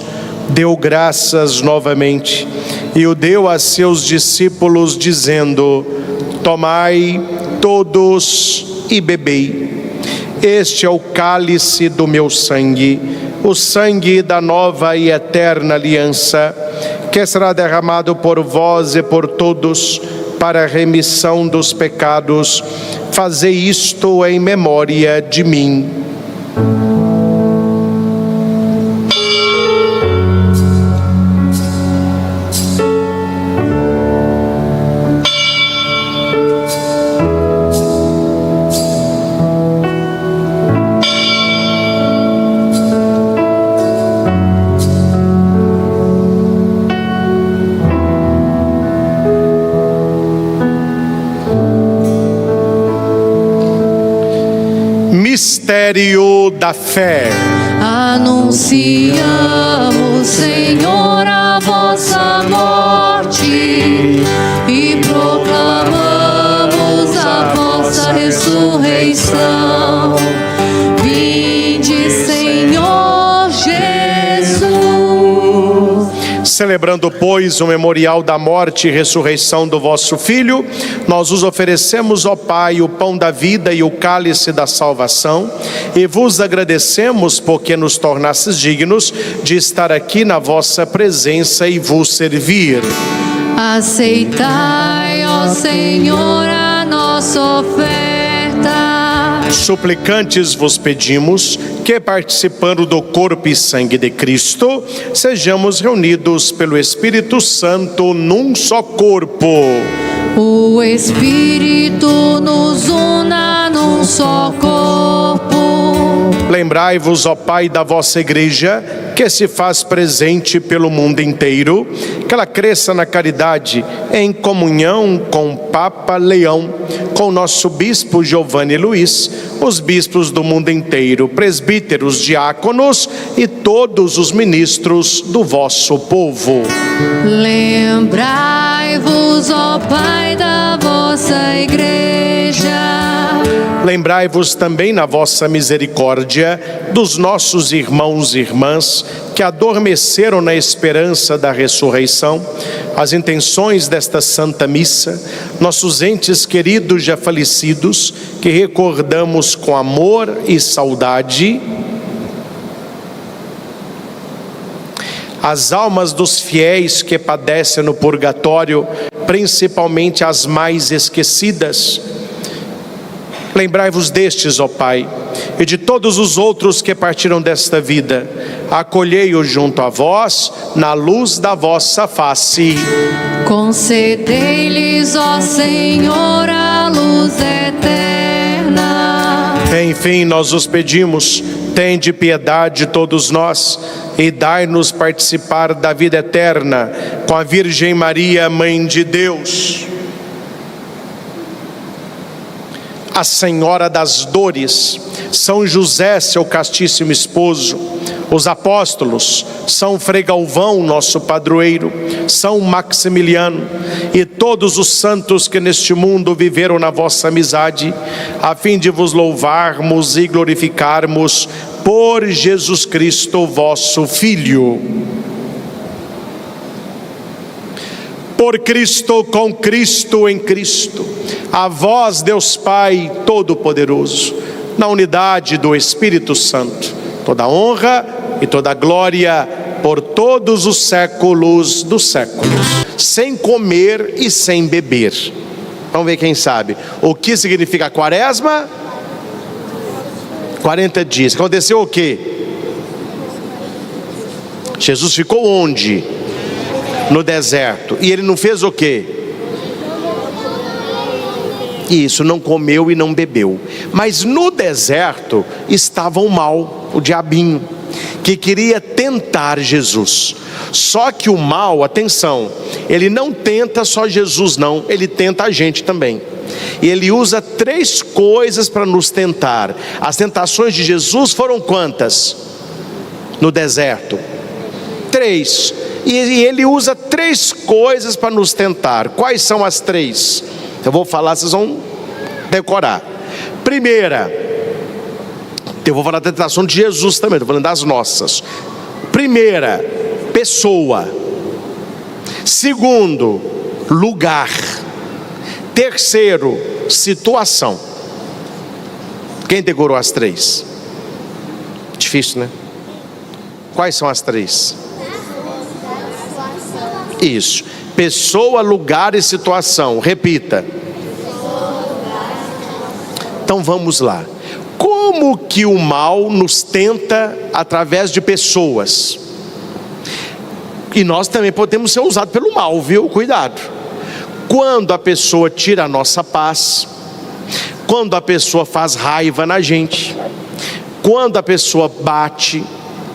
deu graças novamente e o deu a seus discípulos, dizendo: tomai todos e bebei. Este é o cálice do meu sangue, o sangue da nova e eterna aliança, que será derramado por vós e por todos para a remissão dos pecados. Fazei isto em memória de mim. Mistério da fé. Anunciamos, Senhor, a vossa morte e proclamamos a vossa ressurreição. Vinde, Senhor Jesus. Celebrando, pois, o memorial da morte e ressurreição do vosso Filho, nós os oferecemos, ó Pai, o pão da vida e o cálice da salvação, e vos agradecemos porque nos tornastes dignos de estar aqui na vossa presença e vos servir. Aceitai, ó Senhor, a nossa oferta. Suplicantes vos pedimos que, participando do corpo e sangue de Cristo, sejamos reunidos pelo Espírito Santo num só corpo. O Espírito nos una num só corpo. Lembrai-vos, ó Pai, da vossa Igreja, que se faz presente pelo mundo inteiro, que ela cresça na caridade, em comunhão com o Papa Leão, com o nosso Bispo Giovanni Luiz, os bispos do mundo inteiro, presbíteros, diáconos e todos os ministros do vosso povo. Lembrai-vos, ó Pai, da vossa Igreja. Lembrai-vos também, na vossa misericórdia, dos nossos irmãos e irmãs que adormeceram na esperança da ressurreição, as intenções desta Santa Missa, nossos entes queridos já falecidos, que recordamos com amor e saudade, as almas dos fiéis que padecem no purgatório, principalmente as mais esquecidas. Lembrai-vos destes, ó Pai, e de todos os outros que partiram desta vida. Acolhei-os junto a vós, na luz da vossa face. Concedei-lhes, ó Senhor, a luz eterna. Enfim, nós os pedimos, tende piedade de todos nós e dai-nos participar da vida eterna com a Virgem Maria, Mãe de Deus, a Senhora das Dores, São José, seu castíssimo esposo, os apóstolos, São Frei Galvão, nosso padroeiro, São Maximiliano e todos os santos que neste mundo viveram na vossa amizade, a fim de vos louvarmos e glorificarmos por Jesus Cristo, vosso Filho. Por Cristo, com Cristo, em Cristo, a vós, Deus Pai Todo-Poderoso, na unidade do Espírito Santo, toda honra e toda glória por todos os séculos dos séculos, sem comer e sem beber. Vamos ver quem sabe. O que significa quaresma? 40 dias. Aconteceu o quê? Jesus ficou onde? No deserto. E ele não fez o quê? Isso, não comeu e não bebeu. Mas no deserto estava o mal, o diabinho, que queria tentar Jesus. Só que o mal, atenção, ele não tenta só Jesus não, ele tenta a gente também. E ele usa 3 coisas para nos tentar. As tentações de Jesus foram quantas? No deserto? 3. E ele usa 3 coisas para nos tentar. Quais são as 3? Eu vou falar, vocês vão decorar. Primeira, eu vou falar da tentação de Jesus também, estou falando das nossas. Primeira, pessoa. Segundo, lugar. Terceiro, situação. Quem decorou as 3? Difícil, né? Quais são as 3? Isso. Pessoa, lugar e situação. Repita. Então vamos lá. Como que o mal nos tenta através de pessoas? E nós também podemos ser usados pelo mal, viu? Cuidado. Quando a pessoa tira a nossa paz, quando a pessoa faz raiva na gente, quando a pessoa bate,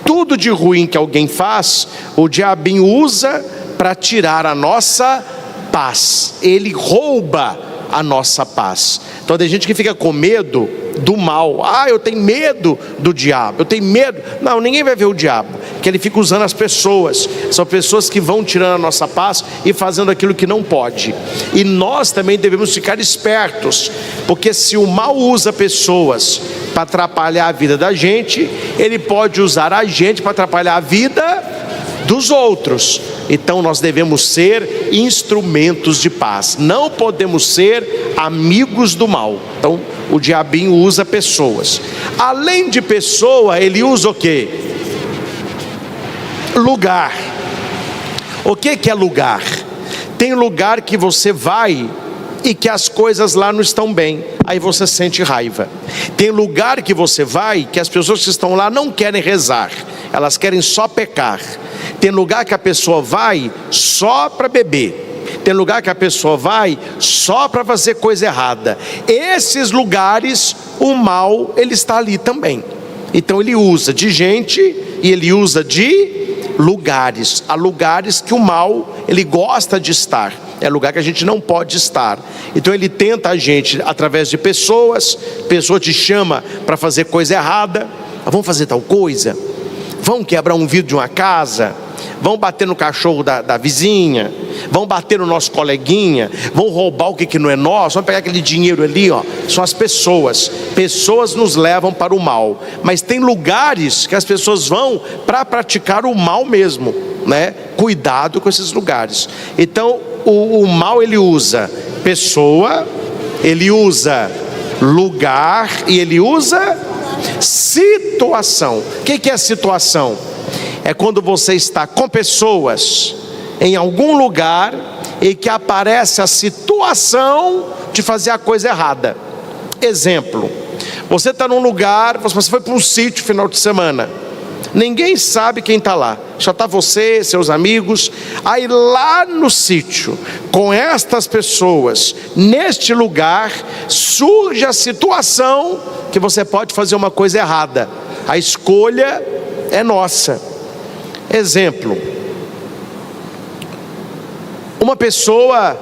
tudo de ruim que alguém faz, o diabinho usa para tirar a nossa paz. Ele rouba a nossa paz. Então tem gente que fica com medo do mal. Eu tenho medo do diabo, eu tenho medo. Não, ninguém vai ver o diabo, que ele fica usando as pessoas. São pessoas que vão tirando a nossa paz e fazendo aquilo que não pode. E nós também devemos ficar espertos, porque se o mal usa pessoas para atrapalhar a vida da gente, ele pode usar a gente para atrapalhar a vida dos outros. Então nós devemos ser instrumentos de paz, não podemos ser amigos do mal. Então o diabinho usa pessoas. Além de pessoa, ele usa o quê? Lugar. O que é lugar? Tem lugar que você vai e que as coisas lá não estão bem, aí você sente raiva. Tem lugar que você vai que as pessoas que estão lá não querem rezar, elas querem só pecar. Tem lugar que a pessoa vai só para beber. Tem lugar que a pessoa vai só para fazer coisa errada. Esses lugares, o mal, ele está ali também. Então ele usa de gente e ele usa de lugares. Há lugares que o mal, ele gosta de estar. É lugar que a gente não pode estar. Então ele tenta a gente através de pessoas. Pessoa te chama para fazer coisa errada. Vamos fazer tal coisa? Vão quebrar um vidro de uma casa, vão bater no cachorro da vizinha, vão bater no nosso coleguinha, vão roubar o que não é nosso, vão pegar aquele dinheiro ali, São as pessoas. Pessoas nos levam para o mal, mas tem lugares que as pessoas vão para praticar o mal mesmo, né? Cuidado com esses lugares. Então o mal, ele usa pessoa, ele usa lugar e ele usa situação. O que é situação? É quando você está com pessoas em algum lugar e que aparece a situação de fazer a coisa errada. Exemplo: você está num lugar, você foi para um sítio final de semana, ninguém sabe quem está lá, só está você, seus amigos. Aí lá no sítio, com estas pessoas, neste lugar, surge a situação que você pode fazer uma coisa errada. A escolha é nossa. Exemplo: uma pessoa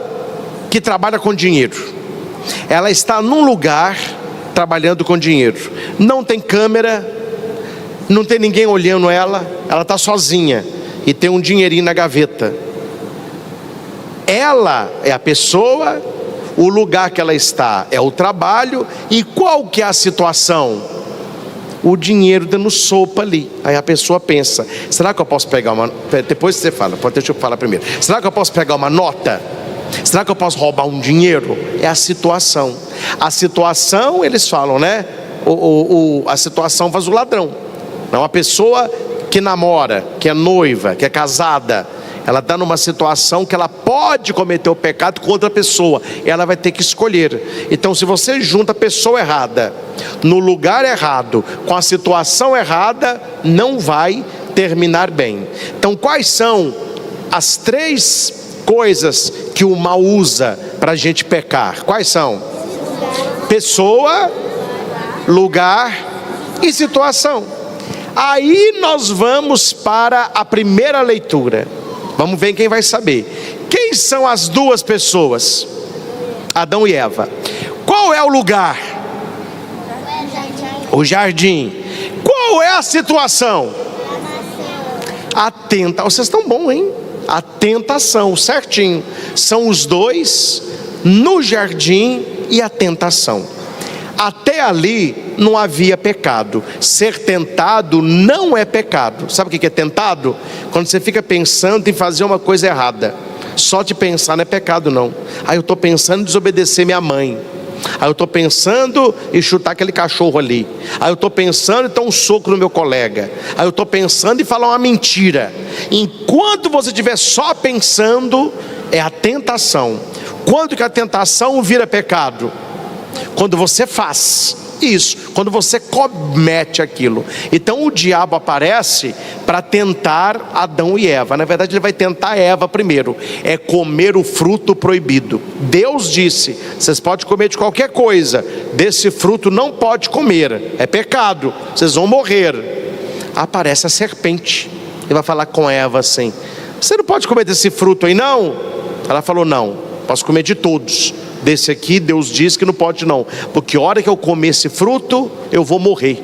que trabalha com dinheiro, ela está num lugar trabalhando com dinheiro, não tem câmera, não tem ninguém olhando ela está sozinha e tem um dinheirinho na gaveta. Ela é a pessoa, o lugar que ela está é o trabalho, e qual que é a situação? O dinheiro dando sopa ali. Aí a pessoa pensa: será que eu posso pegar uma... Depois você fala, deixa eu falar primeiro. Será que eu posso pegar uma nota? Será que eu posso roubar um dinheiro? É a situação. A situação, eles falam, né? A situação faz o ladrão. Não, uma pessoa que namora, que é noiva, que é casada, ela está numa situação que ela pode cometer o pecado com outra pessoa, ela vai ter que escolher. Então se você junta a pessoa errada, no lugar errado, com a situação errada, não vai terminar bem. Então quais são as 3 coisas que o mal usa para a gente pecar? Quais são? Pessoa, lugar e situação. Aí nós vamos para a primeira leitura. Vamos ver quem vai saber. Quem são as 2 pessoas? Adão e Eva. Qual é o lugar? O jardim. Qual é a situação? A tentação. Vocês estão bons, hein? A tentação, certinho. São os 2 no jardim e a tentação. Até ali não havia pecado. Ser tentado não é pecado. Sabe o que é tentado? Quando você fica pensando em fazer uma coisa errada. Só de pensar não é pecado, não. Aí eu estou pensando em desobedecer minha mãe. Aí eu estou pensando em chutar aquele cachorro ali. Aí eu estou pensando em dar um soco no meu colega. Aí eu estou pensando em falar uma mentira. Enquanto você estiver só pensando, é a tentação. Quando que a tentação vira pecado? Quando você faz isso, quando você comete aquilo. Então o diabo aparece para tentar Adão e Eva. Na verdade ele vai tentar Eva primeiro. É comer o fruto proibido. Deus disse: vocês podem comer de qualquer coisa, desse fruto não pode comer, é pecado, vocês vão morrer. Aparece a serpente e vai falar com Eva assim: você não pode comer desse fruto aí não? Ela falou: não, posso comer de todos, desse aqui Deus diz que não pode não, porque a hora que eu comer esse fruto, eu vou morrer.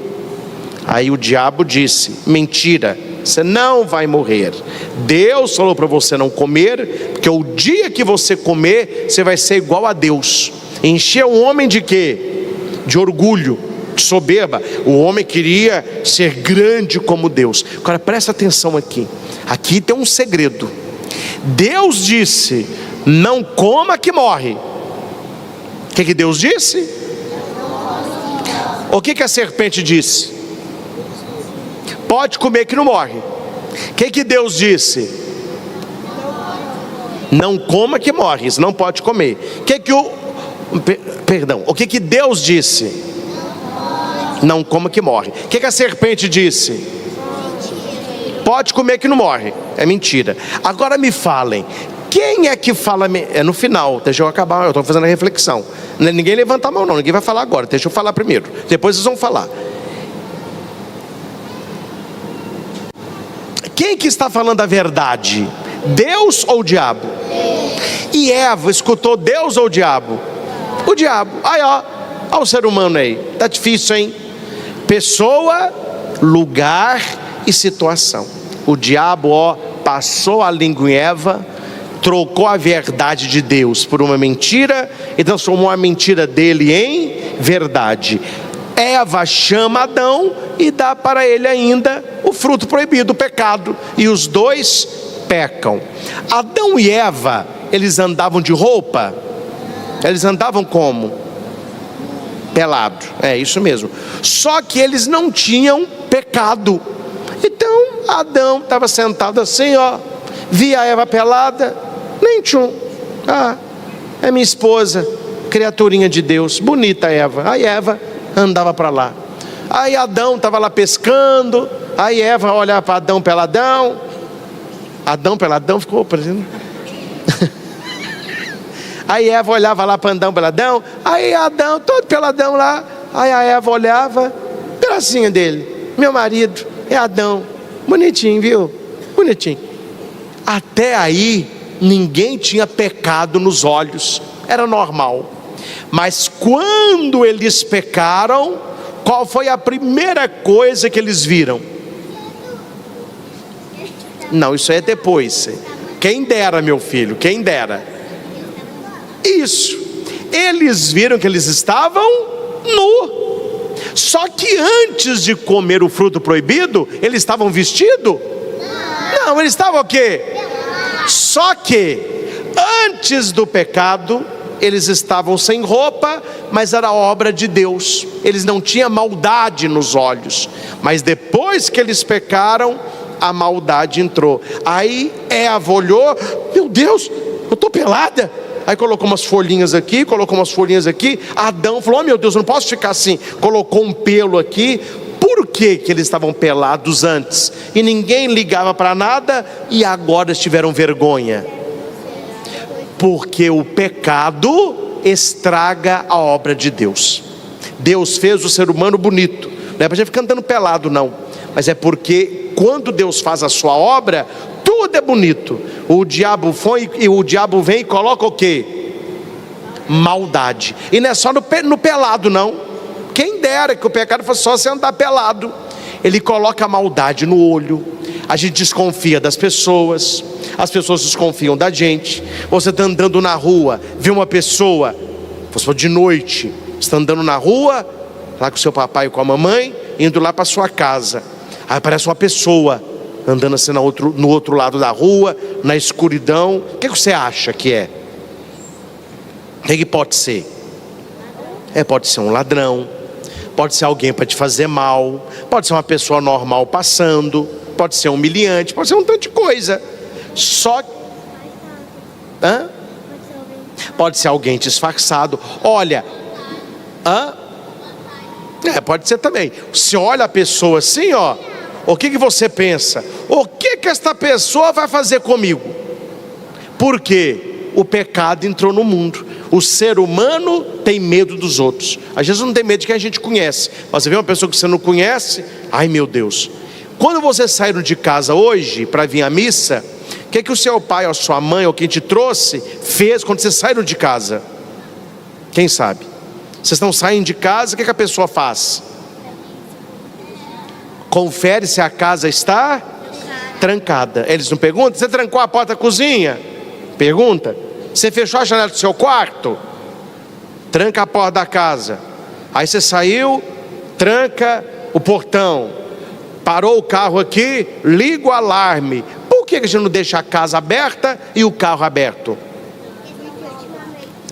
Aí o diabo disse: mentira, você não vai morrer. Deus falou para você não comer, porque o dia que você comer, você vai ser igual a Deus. Encher um homem de quê? De orgulho, de soberba. O homem queria ser grande como Deus. Agora presta atenção aqui. Aqui tem um segredo. Deus disse: não coma que morre. O que Deus disse? O que a serpente disse? Pode comer que não morre. O que Deus disse? Não coma que morre, isso não pode comer. O que Deus disse? Não coma que morre. O que a serpente disse? Pode comer que não morre. É mentira. Agora me falem, quem é que fala? É no final, deixa eu acabar, eu estou fazendo a reflexão. Ninguém levanta a mão não, ninguém vai falar agora, deixa eu falar primeiro, depois vocês vão falar. Quem que está falando a verdade? Deus ou o diabo? E Eva escutou Deus ou o diabo? O diabo. Aí ó o ser humano aí, tá difícil, hein? Pessoa, lugar e situação. O diabo passou a língua em Eva, trocou a verdade de Deus por uma mentira e transformou a mentira dele em verdade. Eva chama Adão e dá para ele ainda o fruto proibido, o pecado, e os dois pecam. Adão e Eva, eles andavam de roupa? Eles andavam como? Pelado, é isso mesmo. Só que eles não tinham pecado. Então Adão estava sentado assim, via a Eva pelada, nem tchum, é minha esposa, criaturinha de Deus, bonita Eva. Aí Eva andava para lá. Aí Adão estava lá pescando. Aí Eva olhava para Adão peladão. Adão peladão ficou parecendo. Aí Eva olhava lá para Adão peladão. Aí Adão todo peladão lá. Aí a Eva olhava, pedacinho dele, meu marido é Adão, bonitinho, viu? Bonitinho. Até aí ninguém tinha pecado nos olhos, era normal. Mas quando eles pecaram, qual foi a primeira coisa que eles viram? Não, isso é depois. Quem dera, meu filho, quem dera. Isso. Eles viram que eles estavam nu. Só que antes de comer o fruto proibido, eles estavam vestidos? Não, eles estavam o quê? Só que antes do pecado, eles estavam sem roupa, mas era obra de Deus. Eles não tinham maldade nos olhos. Mas depois que eles pecaram, a maldade entrou. Aí Eva olhou, meu Deus, eu estou pelada. Aí colocou umas folhinhas aqui, colocou umas folhinhas aqui. Adão falou, meu Deus, eu não posso ficar assim. Colocou um pelo aqui. Por que eles estavam pelados antes? E ninguém ligava para nada, e agora tiveram vergonha. Porque o pecado estraga a obra de Deus. Deus fez o ser humano bonito. Não é para a gente ficar andando pelado não. Mas é porque quando Deus faz a sua obra, tudo é bonito. O diabo vem e coloca o quê? Maldade. E não é só no pelado não. Quem dera que o pecado fosse só você andar pelado. Ele coloca a maldade no olho. A gente desconfia das pessoas. As pessoas desconfiam da gente. Você está andando na rua, vê uma pessoa, se for de noite, você está andando na rua, lá com seu papai e com a mamãe, indo lá para sua casa. Aí aparece uma pessoa andando assim no outro lado da rua, na escuridão. O que você acha que é? O que pode ser? Pode ser um ladrão, pode ser alguém para te fazer mal, pode ser uma pessoa normal passando, pode ser humilhante, pode ser um tanto de coisa. Só pode ser alguém disfarçado. Olha, pode ser também. Você olha a pessoa assim, o que você pensa? O que esta pessoa vai fazer comigo? Porque o pecado entrou no mundo. O ser humano tem medo dos outros. Às vezes não tem medo de quem a gente conhece. Mas você vê uma pessoa que você não conhece, ai meu Deus. Quando você saiu de casa hoje para vir à missa, o que o seu pai ou sua mãe ou quem te trouxe fez quando você saiu de casa? Quem sabe? Vocês estão saindo de casa, o que a pessoa faz? Confere se a casa está trancada. Eles não perguntam: você trancou a porta da cozinha? Pergunta. Você fechou a janela do seu quarto? Tranca a porta da casa. Aí você saiu, tranca o portão. Parou o carro aqui, liga o alarme. Por que a gente não deixa a casa aberta e o carro aberto?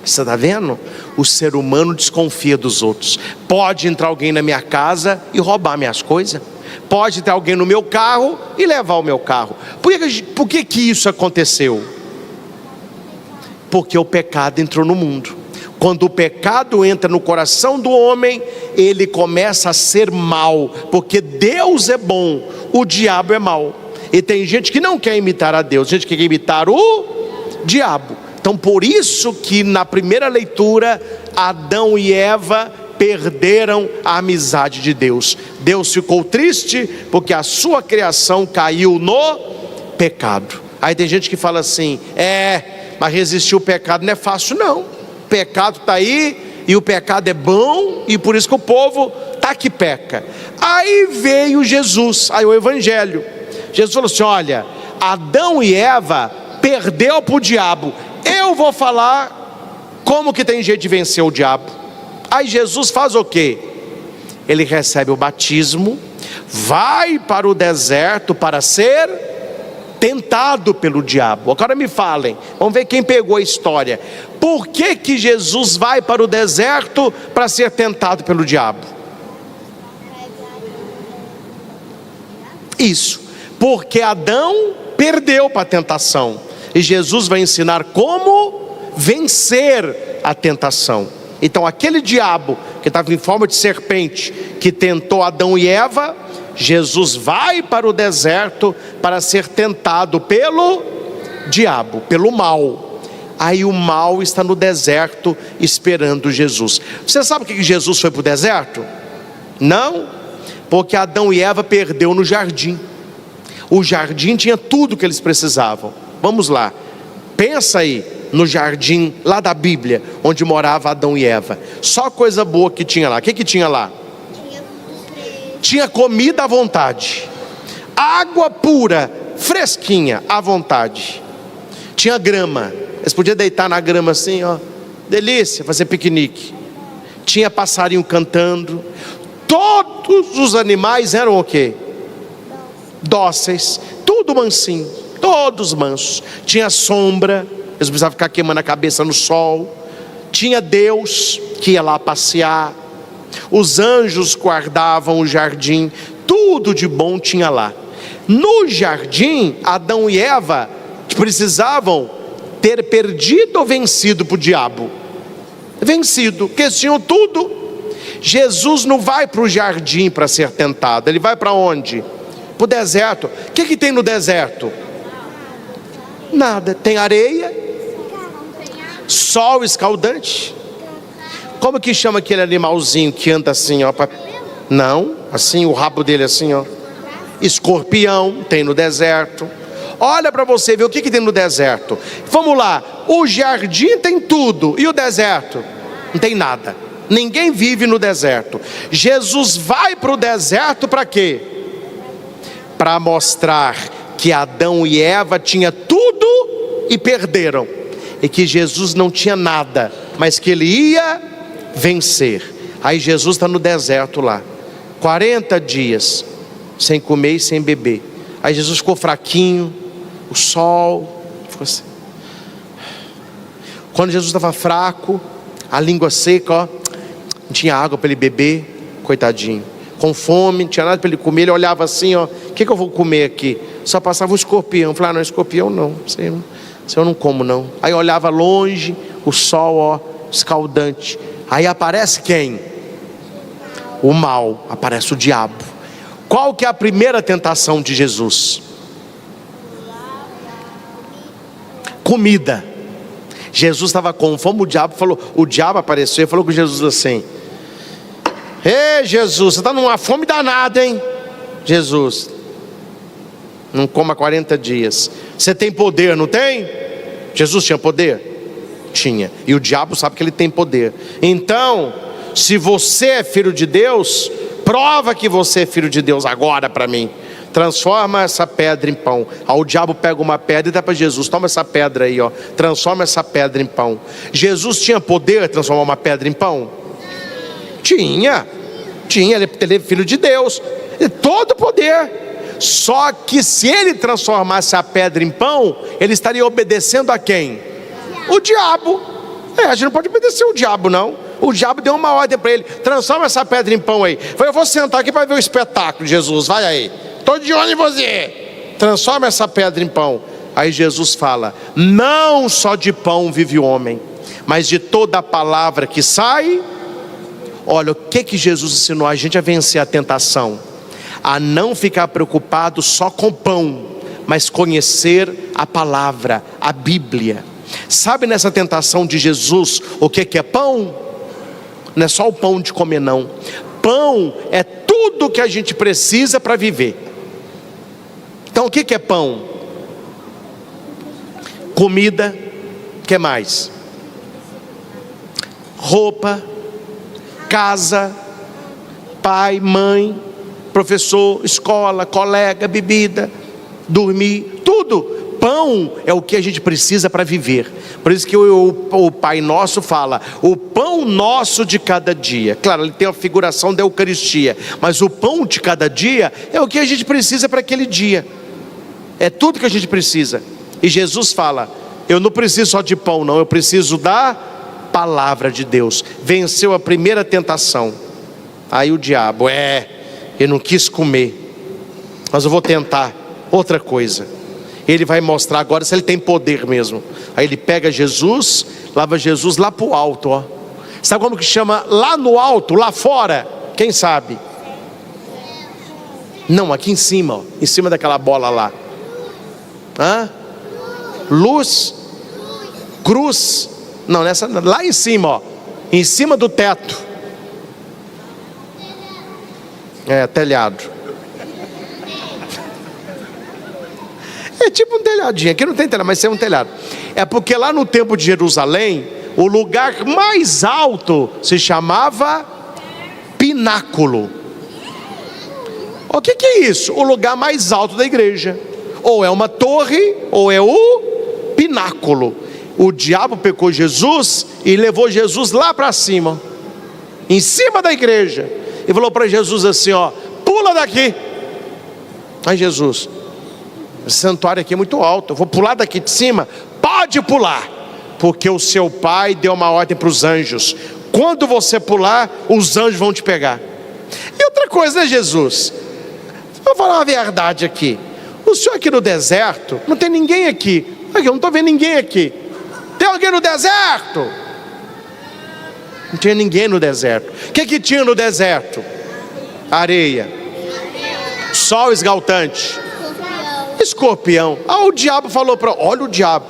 Você está vendo? O ser humano desconfia dos outros. Pode entrar alguém na minha casa e roubar minhas coisas. Pode ter alguém no meu carro e levar o meu carro. Por que isso aconteceu? Porque o pecado entrou no mundo. Quando o pecado entra no coração do homem, ele começa a ser mal. Porque Deus é bom, o diabo é mau. E tem gente que não quer imitar a Deus, gente que quer imitar o diabo. Então por isso que na primeira leitura, Adão e Eva perderam a amizade de Deus. Deus ficou triste porque a sua criação caiu no pecado. Aí tem gente que fala assim: mas resistir ao pecado não é fácil não. O pecado está aí e o pecado é bom, e por isso que o povo está que peca. Aí veio Jesus, aí o evangelho. Jesus falou assim: olha, Adão e Eva perdeu para o diabo. Eu vou falar como que tem jeito de vencer o diabo. Aí Jesus faz o quê? Ele recebe o batismo, vai para o deserto para ser tentado pelo diabo. Agora me falem, vamos ver quem pegou a história. Por que Jesus vai para o deserto para ser tentado pelo diabo? Isso, porque Adão perdeu para a tentação, e Jesus vai ensinar como vencer a tentação. Então aquele diabo que estava em forma de serpente, que tentou Adão e Eva, Jesus vai para o deserto para ser tentado pelo diabo, pelo mal. Aí o mal está no deserto esperando Jesus. Você sabe por que Jesus foi para o deserto? Não, porque Adão e Eva perdeu no jardim. O jardim tinha tudo que eles precisavam. Vamos lá, pensa aí no jardim lá da Bíblia, onde morava Adão e Eva. Só coisa boa que tinha lá. O que tinha lá? Tinha comida à vontade, água pura, fresquinha, à vontade. Tinha grama, eles podiam deitar na grama assim, ó, delícia, fazer piquenique. Tinha passarinho cantando. Todos os animais eram o quê? Dóceis, tudo mansinho, todos mansos. Tinha sombra, eles precisavam ficar queimando a cabeça no sol. Tinha Deus que ia lá passear. Os anjos guardavam o jardim. Tudo de bom tinha lá. No jardim, Adão e Eva precisavam ter perdido ou vencido para o diabo. Vencido, porque eles tinham tudo. Jesus não vai para o jardim para ser tentado. Ele vai para onde? Para o deserto. O que tem no deserto? Nada. Tem areia, sol escaldante. Como que chama aquele animalzinho que anda assim, ó? Não, assim, o rabo dele assim, ó. Escorpião, tem no deserto. Olha para você ver o que tem no deserto. Vamos lá, o jardim tem tudo, e o deserto? Não tem nada. Ninguém vive no deserto. Jesus vai para o deserto para quê? Para mostrar que Adão e Eva tinham tudo e perderam, e que Jesus não tinha nada, mas que ele ia vencer. Aí Jesus está no deserto lá, 40 dias, sem comer e sem beber. Aí Jesus ficou fraquinho, o sol, ficou assim. Quando Jesus estava fraco, a língua seca, ó, não tinha água para ele beber, coitadinho, com fome, não tinha nada para ele comer. Ele olhava assim, ó, o que eu vou comer aqui? Só passava um escorpião. Falei: não, escorpião não, isso eu não como não. Aí olhava longe, o sol, ó, escaldante. Aí aparece quem? O mal, aparece o diabo. Qual que é a primeira tentação de Jesus? Comida. Jesus estava com fome, o diabo apareceu e falou com Jesus assim: ei Jesus, você está numa fome danada, hein? Jesus, não coma 40 dias. Você tem poder, não tem? Jesus tinha poder? Tinha. E o diabo sabe que ele tem poder. Então, se você é filho de Deus, prova que você é filho de Deus agora para mim. Transforma essa pedra em pão. Aí o diabo pega uma pedra e dá para Jesus: toma essa pedra aí, ó. Transforma essa pedra em pão. Jesus tinha poder de transformar uma pedra em pão? Tinha, ele é filho de Deus, todo poder. Só que se ele transformasse a pedra em pão, ele estaria obedecendo a quem? O diabo. A gente não pode obedecer o diabo, não. O diabo deu uma ordem para ele: transforma essa pedra em pão aí. Eu vou sentar aqui para ver o espetáculo, Jesus, vai aí, estou de olho em você. Transforma essa pedra em pão. Aí Jesus fala: não só de pão vive o homem, mas de toda a palavra que sai. Olha, o que Jesus ensinou a gente a vencer a tentação? A não ficar preocupado só com pão, mas conhecer a palavra, a Bíblia. Sabe, nessa tentação de Jesus, o que é pão? Não é só o pão de comer, não. Pão é tudo que a gente precisa para viver. Então o que é pão? Comida. O que mais? Roupa, casa, pai, mãe, professor, escola, colega, bebida, dormir, tudo. Pão é o que a gente precisa para viver. Por isso que o Pai Nosso fala: o pão nosso de cada dia. Claro, ele tem a figuração da Eucaristia, mas o pão de cada dia é o que a gente precisa para aquele dia. É tudo que a gente precisa. E Jesus fala: eu não preciso só de pão, não, eu preciso da palavra de Deus. Venceu a primeira tentação. Aí o diabo: eu não quis comer, mas eu vou tentar outra coisa. Ele vai mostrar agora se ele tem poder mesmo. Aí ele pega Jesus, leva Jesus lá para o alto, ó. Sabe como que chama lá no alto, lá fora? Quem sabe? Não, aqui em cima, ó, em cima daquela bola lá. Luz, cruz. Não, lá em cima, ó, em cima do teto. Telhado. É tipo um telhadinho. Aqui não tem telhado, mas é um telhado. É porque lá no templo de Jerusalém, o lugar mais alto se chamava pináculo. O que é isso? O lugar mais alto da igreja. Ou é uma torre, ou é o pináculo. O diabo pecou Jesus e levou Jesus lá para cima, em cima da igreja, e falou para Jesus assim, ó: pula daqui. Aí Jesus: esse santuário aqui é muito alto, eu vou pular daqui de cima. Pode pular, porque o seu pai deu uma ordem para os anjos: quando você pular, os anjos vão te pegar. E outra coisa, né, Jesus? Vou falar uma verdade aqui. O senhor aqui no deserto, não tem ninguém aqui. Aqui, eu não estou vendo ninguém aqui. Tem alguém no deserto? Não tinha ninguém no deserto. O que tinha no deserto? Areia, sol esgaltante, escorpião. O diabo falou para... Olha o diabo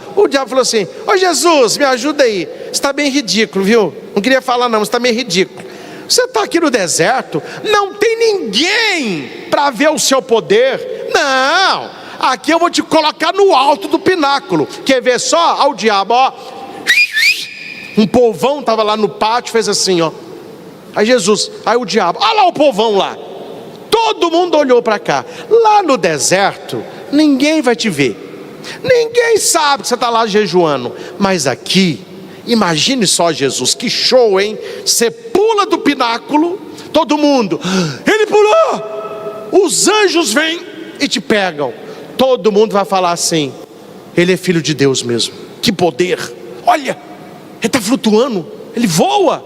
falou assim: ô Jesus, me ajuda aí, você está bem ridículo, viu? Não queria falar não, você está meio ridículo. Você está aqui no deserto, não tem ninguém para ver o seu poder. Não, aqui eu vou te colocar no alto do pináculo. Quer ver só? Ao diabo, ó. Um povão estava lá no pátio, fez assim, ó. Aí Jesus, aí o diabo: olha lá o povão lá. Todo mundo olhou para cá. Lá no deserto, ninguém vai te ver, ninguém sabe que você está lá jejuando. Mas aqui, imagine só, Jesus, que show, hein? Você pula do pináculo, todo mundo: ele pulou, os anjos vêm e te pegam. Todo mundo vai falar assim: ele é filho de Deus mesmo. Que poder! Olha, ele está flutuando, ele voa.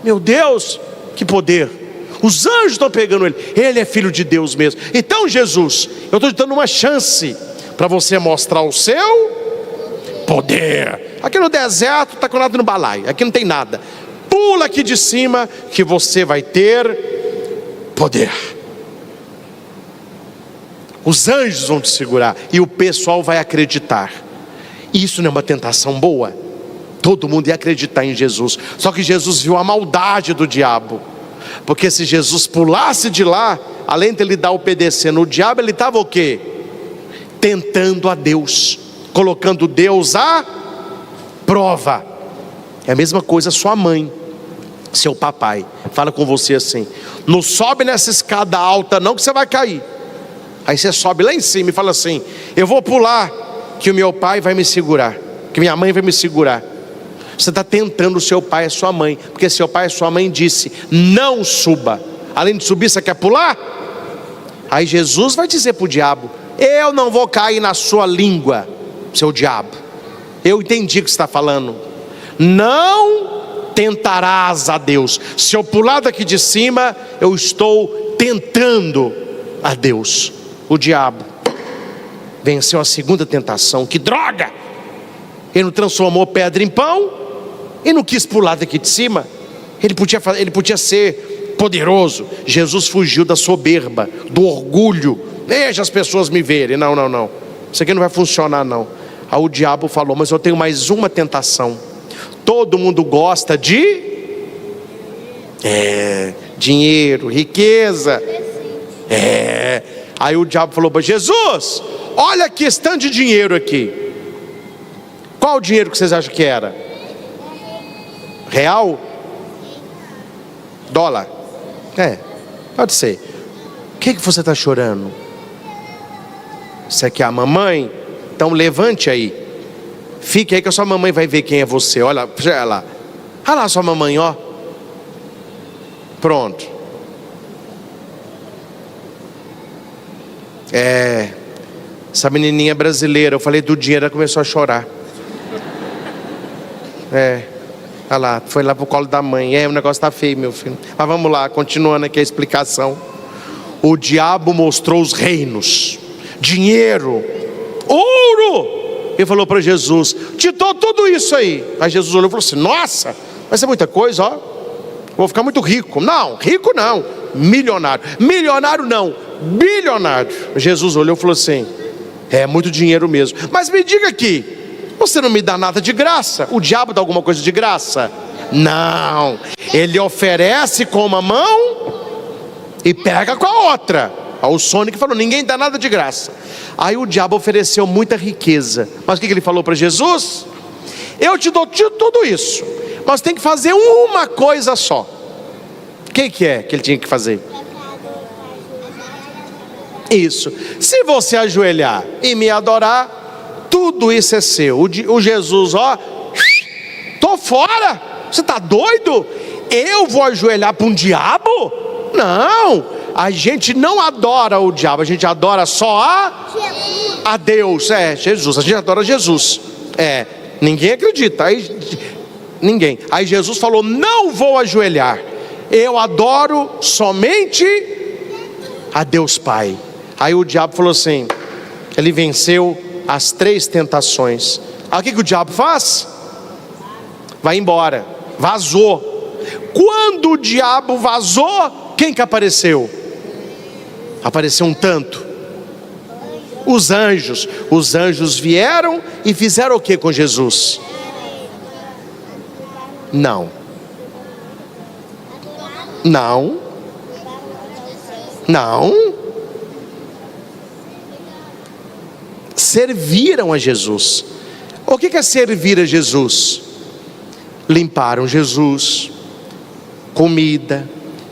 Meu Deus, que poder! Os anjos estão pegando ele. Ele é filho de Deus mesmo. Então, Jesus, eu estou te dando uma chance para você mostrar o seu poder. Aqui no deserto está com nada no balaio, aqui não tem nada. Pula aqui de cima que você vai ter poder. Os anjos vão te segurar e o pessoal vai acreditar. Isso não é uma tentação boa? Todo mundo ia acreditar em Jesus. Só que Jesus viu a maldade do diabo. Porque se Jesus pulasse de lá, além de ele dar obedecendo o diabo, ele estava o quê? Tentando a Deus, colocando Deus à prova. É a mesma coisa sua mãe, seu papai, fala com você assim: não sobe nessa escada alta não, que você vai cair. Aí você sobe lá em cima e fala assim: eu vou pular, que o meu pai vai me segurar, que minha mãe vai me segurar. Você está tentando o seu pai e a sua mãe, porque seu pai e sua mãe disse: não suba. Além de subir, você quer pular? Aí Jesus vai dizer para o diabo: eu não vou cair na sua língua, seu diabo. Eu entendi o que você está falando. Não tentarás a Deus. Se eu pular daqui de cima, eu estou tentando a Deus. O diabo venceu a segunda tentação. Que droga! Ele não transformou pedra em pão e não quis pular daqui de cima. Ele podia ser poderoso. Jesus fugiu da soberba, do orgulho. Deixa as pessoas me verem. Não, isso aqui não vai funcionar não. Aí o diabo falou: mas eu tenho mais uma tentação. Todo mundo gosta de dinheiro, riqueza. Aí o diabo falou para Jesus: olha que stand de dinheiro aqui. Qual o dinheiro que vocês acham que era? Real? Dólar? Pode ser. O que você está chorando? Você quer a mamãe? Então levante aí. Fique aí que a sua mamãe vai ver quem é você. Olha lá. Olha lá a sua mamãe, ó. Pronto. Essa menininha brasileira, eu falei do dinheiro, ela começou a chorar. Olha lá, foi lá pro colo da mãe. O negócio tá feio, meu filho. Mas vamos lá, continuando aqui a explicação. O diabo mostrou os reinos, dinheiro, ouro. Ele falou para Jesus: te dou tudo isso aí. Aí Jesus olhou e falou assim: nossa, vai ser muita coisa, ó. Vou ficar muito rico. Não, rico não, milionário. Milionário não, bilionário. Jesus olhou e falou assim: é muito dinheiro mesmo. Mas me diga aqui, você não me dá nada de graça? O diabo dá alguma coisa de graça? Não, ele oferece com uma mão e pega com a outra. O Sonic falou: ninguém dá nada de graça. Aí o diabo ofereceu muita riqueza. Mas o que ele falou para Jesus? Eu te dou tudo isso, mas tem que fazer uma coisa só. O que é que ele tinha que fazer? Isso. Se você ajoelhar e me adorar, tudo isso é seu. O Jesus, ó, tô fora. Você está doido? Eu vou ajoelhar para um diabo? Não. A gente não adora o diabo, a gente adora só a Deus. Jesus, a gente adora Jesus. Ninguém acredita. Ninguém. Aí Jesus falou: não vou ajoelhar, eu adoro somente a Deus Pai. Aí o diabo falou assim, ele venceu as 3 tentações. Aí o que o diabo faz? Vai embora, vazou. Quando o diabo vazou, quem que apareceu? Apareceu um tanto. Os anjos vieram e fizeram o que com Jesus? Não. Serviram a Jesus. O que é servir a Jesus? Limparam Jesus, comida,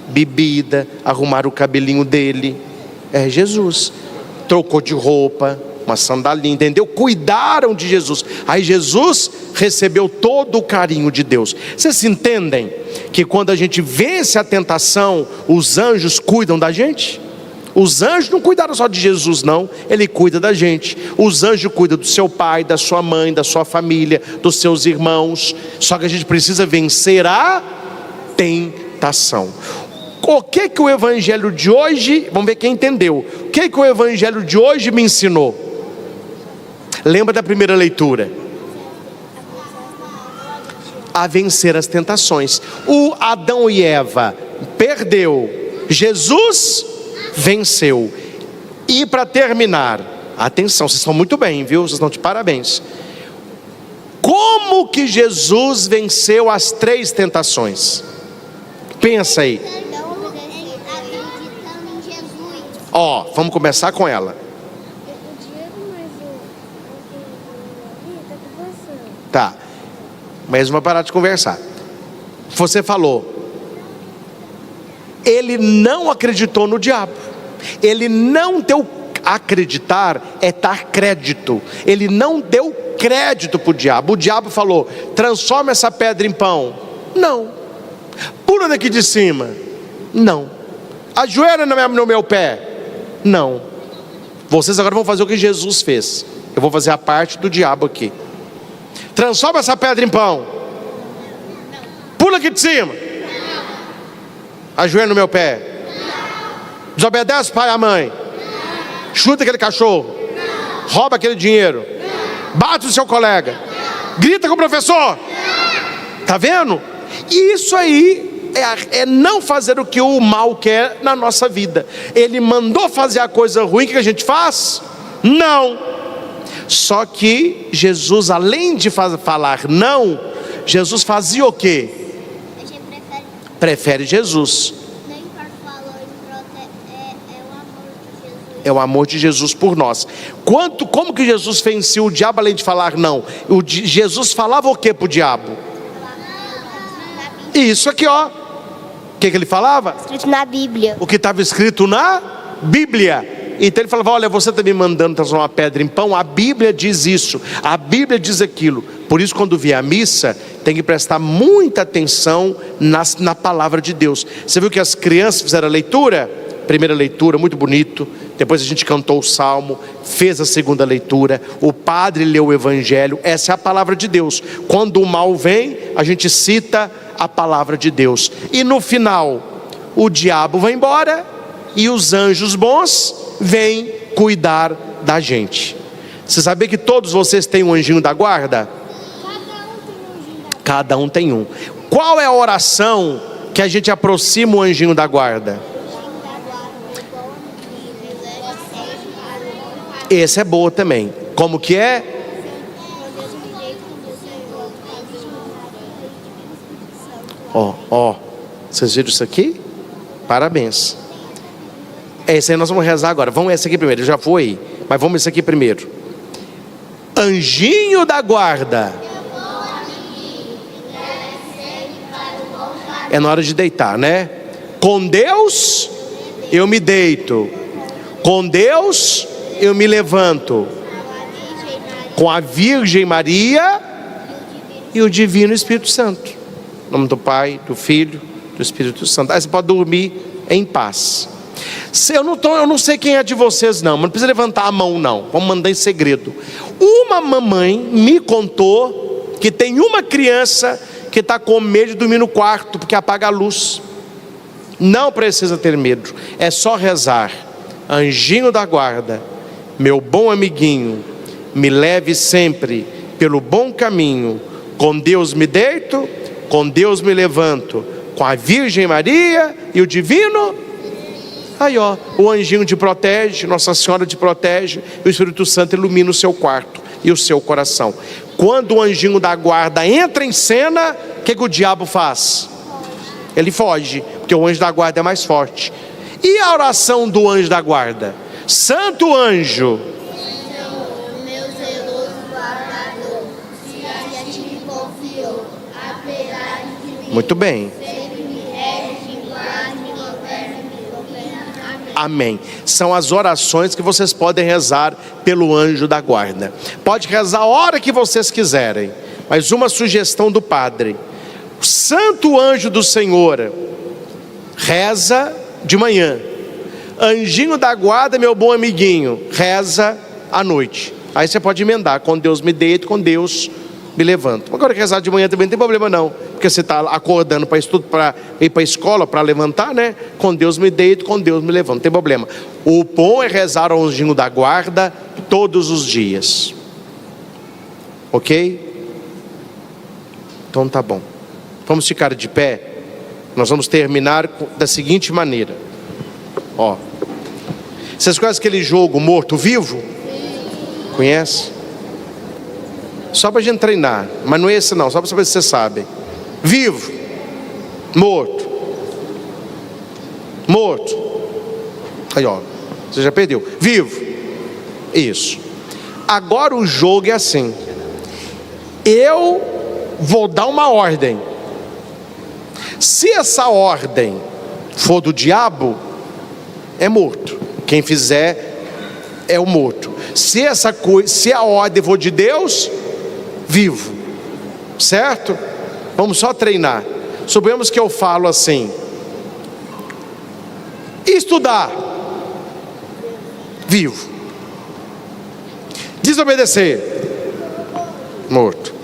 bebida, arrumaram o cabelinho dele. Jesus trocou de roupa, uma sandalinha, entendeu? Cuidaram de Jesus. Aí Jesus recebeu todo o carinho de Deus. Vocês entendem que quando a gente vence a tentação, os anjos cuidam da gente? Os anjos não cuidaram só de Jesus não, ele cuida da gente. Os anjos cuidam do seu pai, da sua mãe, da sua família, dos seus irmãos. Só que a gente precisa vencer a tentação. O que o evangelho de hoje, vamos ver quem entendeu. O que o evangelho de hoje me ensinou? Lembra da primeira leitura? A vencer as tentações. O Adão e Eva perdeu, Jesus venceu. E para terminar, atenção, vocês estão muito bem, viu? Vocês estão de parabéns. Como que Jesus venceu as 3 tentações? Pensa aí. Vamos começar com ela. Tá. Mas vamos parar de conversar. Você falou, ele não acreditou no diabo. Ele não deu, acreditar é dar crédito. Ele não deu crédito para o diabo. O diabo falou, transforma essa pedra em pão. Não. Pula daqui de cima. Não. Ajoelha no meu pé. Não. Vocês agora vão fazer o que Jesus fez. Eu vou fazer a parte do diabo aqui. Transforma essa pedra em pão. Pula aqui de cima. Ajoelha no meu pé. Desobedece o pai e a mãe. Chuta aquele cachorro. Rouba aquele dinheiro. Bate o seu colega. Grita com o professor. Tá vendo? Isso aí é não fazer o que o mal quer na nossa vida. Ele mandou fazer a coisa ruim, o que a gente faz? Não. Só que Jesus, além de falar não, Jesus fazia o quê? Prefere Jesus. É o amor de Jesus por nós. Como que Jesus venceu o diabo além de falar não? Jesus falava o que para o diabo? Isso aqui, ó. O que ele falava? Escrito na Bíblia. O que estava escrito na Bíblia. Então ele falava, olha, você está me mandando transformar uma pedra em pão. A Bíblia diz isso, a Bíblia diz aquilo. Por isso, quando vier a missa, tem que prestar muita atenção na palavra de Deus. Você viu que as crianças fizeram a leitura? Primeira leitura, muito bonito. Depois a gente cantou o salmo, fez a segunda leitura, o padre leu o evangelho. Essa é a palavra de Deus. Quando o mal vem, a gente cita a palavra de Deus. E no final, o diabo vai embora e os anjos bons vêm cuidar da gente. Você sabia que todos vocês têm um anjinho da guarda? Cada um tem um. Qual é a oração que a gente aproxima o anjinho da guarda? Essa é boa também. Como que é? Ó, vocês viram isso aqui? Parabéns. Esse aí nós vamos rezar agora. Vamos esse aqui primeiro, eu já fui, mas vamos esse aqui primeiro. Anjinho da guarda. É na hora de deitar, né? Com Deus eu me deito. Com Deus eu me levanto. Com a Virgem Maria e o Divino Espírito Santo. Em nome do Pai, do Filho, do Espírito Santo. Aí você pode dormir em paz. Eu não sei quem é de vocês não, mas não precisa levantar a mão não. Vamos mandar em segredo. Uma mamãe me contou que tem uma criança que está com medo de dormir no quarto porque apaga a luz. Não precisa ter medo, é só rezar. Anjinho da guarda, meu bom amiguinho, me leve sempre pelo bom caminho. Com Deus me deito, com Deus me levanto, com a Virgem Maria e o Divino. Aí ó, o anjinho te protege, Nossa Senhora te protege, e o Espírito Santo ilumina o seu quarto e o seu coração. Quando o anjinho da guarda entra em cena, o que o diabo faz? Ele foge, porque o anjo da guarda é mais forte. E a oração do anjo da guarda? Santo anjo, Meu zeloso guardador, se a ti me confiou, apesar de mim, muito bem. sempre me rege, guarde-me, governa-me. Amém. São as orações que vocês podem rezar pelo anjo da guarda. Pode rezar a hora que vocês quiserem. Mas uma sugestão do padre: o santo anjo do Senhor reza de manhã. Anjinho da guarda, meu bom amiguinho, reza à noite. Aí você pode emendar: com Deus me deito, com Deus me levanto. Agora rezar de manhã também não tem problema não, porque você está acordando para estudo, para ir para a escola, para levantar, né? Com Deus me deito, com Deus me levanto, não tem problema. O bom é rezar ao anjinho da guarda todos os dias. Ok? Então tá bom. Vamos ficar de pé. Nós vamos terminar da seguinte maneira. Ó, vocês conhecem aquele jogo morto-vivo? Conhece? Só para a gente treinar, mas não é esse não, só para saber se você sabe. Vivo, morto, morto. Aí ó, você já perdeu. Vivo, isso. Agora o jogo é assim: eu vou dar uma ordem. Se essa ordem for do diabo, é morto. Quem fizer é o morto. Se a ordem for de Deus, vivo. Certo? Vamos só treinar. Suponhamos que eu falo assim: estudar, vivo. Desobedecer, morto.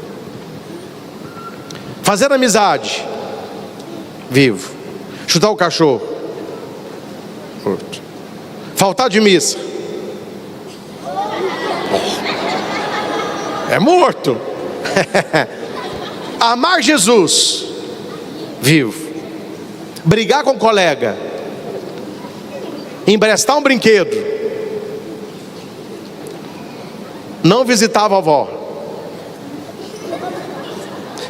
Fazer amizade, vivo. Chutar o cachorro, morto. Faltar de missa, é morto. Amar Jesus, vivo. Brigar com um colega, emprestar um brinquedo, não visitar a vovó,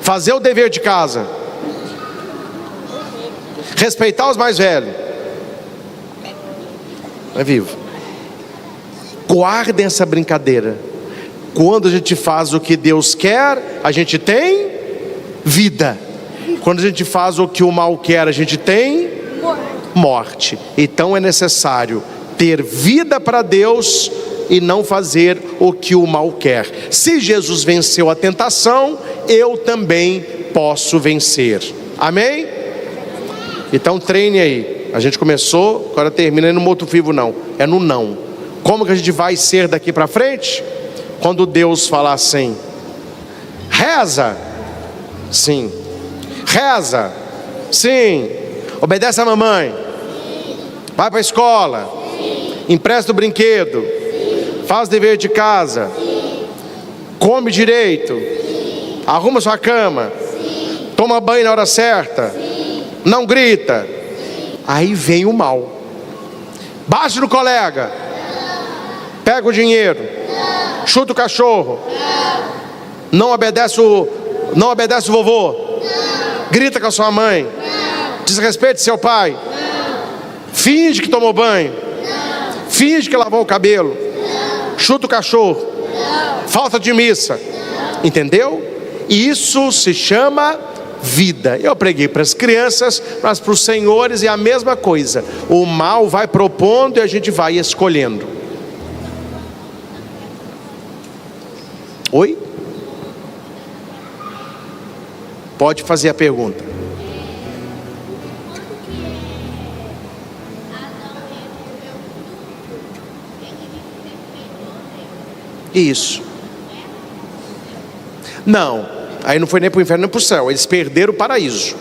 fazer o dever de casa, respeitar os mais velhos, é vivo. Guardem essa brincadeira. Quando a gente faz o que Deus quer, a gente tem vida. Quando a gente faz o que o mal quer, a gente tem morte. Então é necessário ter vida para Deus e não fazer o que o mal quer. Se Jesus venceu a tentação, eu também posso vencer. Amém? Então treine aí. A gente começou, agora termina no outro vivo não. É no não. Como que a gente vai ser daqui para frente? Quando Deus falar assim: reza, sim. Reza, sim. Obedece a mamãe, vai para a escola, empresta o brinquedo, faz dever de casa, come direito, arruma sua cama, toma banho na hora certa, não grita. Aí vem o mal. Bate no colega, pega o dinheiro, chuta o cachorro, não obedece o vovô, grita com a sua mãe, desrespeite seu pai, finge que tomou banho, finge que lavou o cabelo, chuta o cachorro, falta de missa. Entendeu? Isso se chama vida. Eu preguei para as crianças, mas para os senhores é a mesma coisa. O mal vai propondo e a gente vai escolhendo. Oi? Pode fazer a pergunta. Isso. Não, aí não foi nem para o inferno nem para o céu. Eles perderam o paraíso.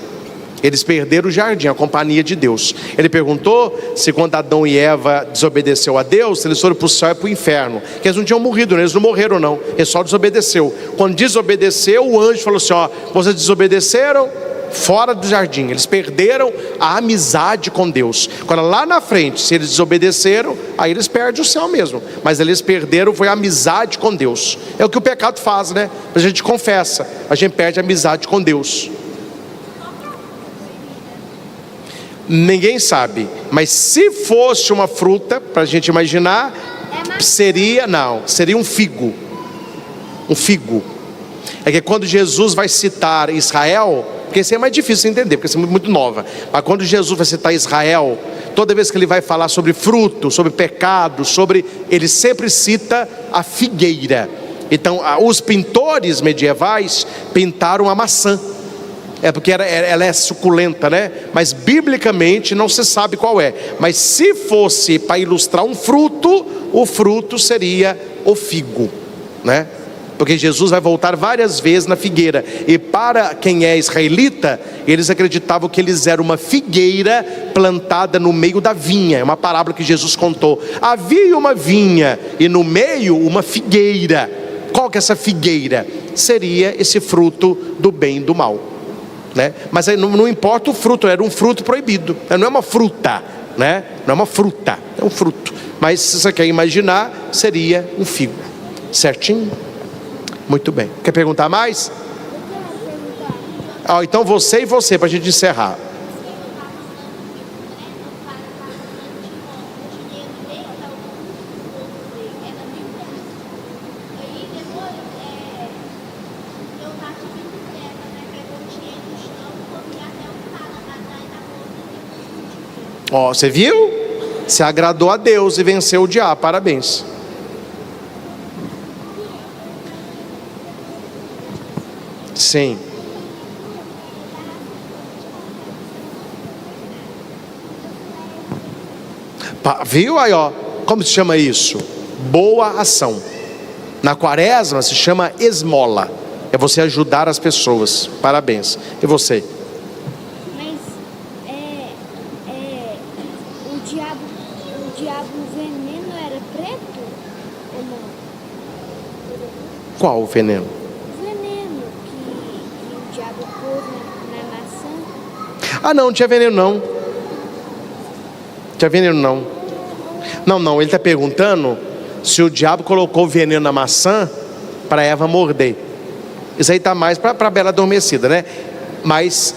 Eles perderam o jardim, a companhia de Deus. Ele perguntou se quando Adão e Eva desobedeceu a Deus, eles foram para o céu e para o inferno. Que eles não tinham morrido, né? Eles não morreram não, eles só desobedeceu. Quando desobedeceu, o anjo falou assim: ó, vocês desobedeceram, fora do jardim. Eles perderam a amizade com Deus. Agora lá na frente, se eles desobedeceram, aí eles perdem o céu mesmo. Mas eles perderam foi a amizade com Deus. É o que o pecado faz, né? A gente confessa, a gente perde a amizade com Deus. Ninguém sabe, mas se fosse uma fruta, para a gente imaginar, seria um figo. Um figo. É que quando Jesus vai citar Israel, porque isso é mais difícil de entender, porque isso é muito nova. Mas quando Jesus vai citar Israel, toda vez que ele vai falar sobre fruto, sobre pecado, ele sempre cita a figueira. Então, os pintores medievais pintaram a maçã. É porque ela é suculenta, né? Mas biblicamente não se sabe qual é. Mas se fosse para ilustrar um fruto, o fruto seria o figo, né? Porque Jesus vai voltar várias vezes na figueira. E para quem é israelita, eles acreditavam que eles eram uma figueira plantada no meio da vinha. É uma parábola que Jesus contou. Havia uma vinha e no meio uma figueira. Qual que é essa figueira? Seria esse fruto do bem e do mal, né? Mas aí não importa o fruto, era um fruto proibido. Não é uma fruta, né? Não é uma fruta, é um fruto. Mas se você quer imaginar, seria um figo. Certinho? Muito bem. Quer perguntar mais? Então você e você, para a gente encerrar. Ó, você viu? Você agradou a Deus e venceu o diabo, parabéns. Sim. Viu aí, ó? Como se chama isso? Boa ação. Na quaresma se chama esmola. É você ajudar as pessoas. Parabéns. E você? Mas o diabo, o veneno era preto ou não? Qual o veneno? O veneno que o diabo pôs na maçã. Ah, não tinha veneno não. Tinha veneno não. Não, ele está perguntando se o diabo colocou veneno na maçã para Eva morder. Isso aí está mais para a Bela adormecida, né? Mas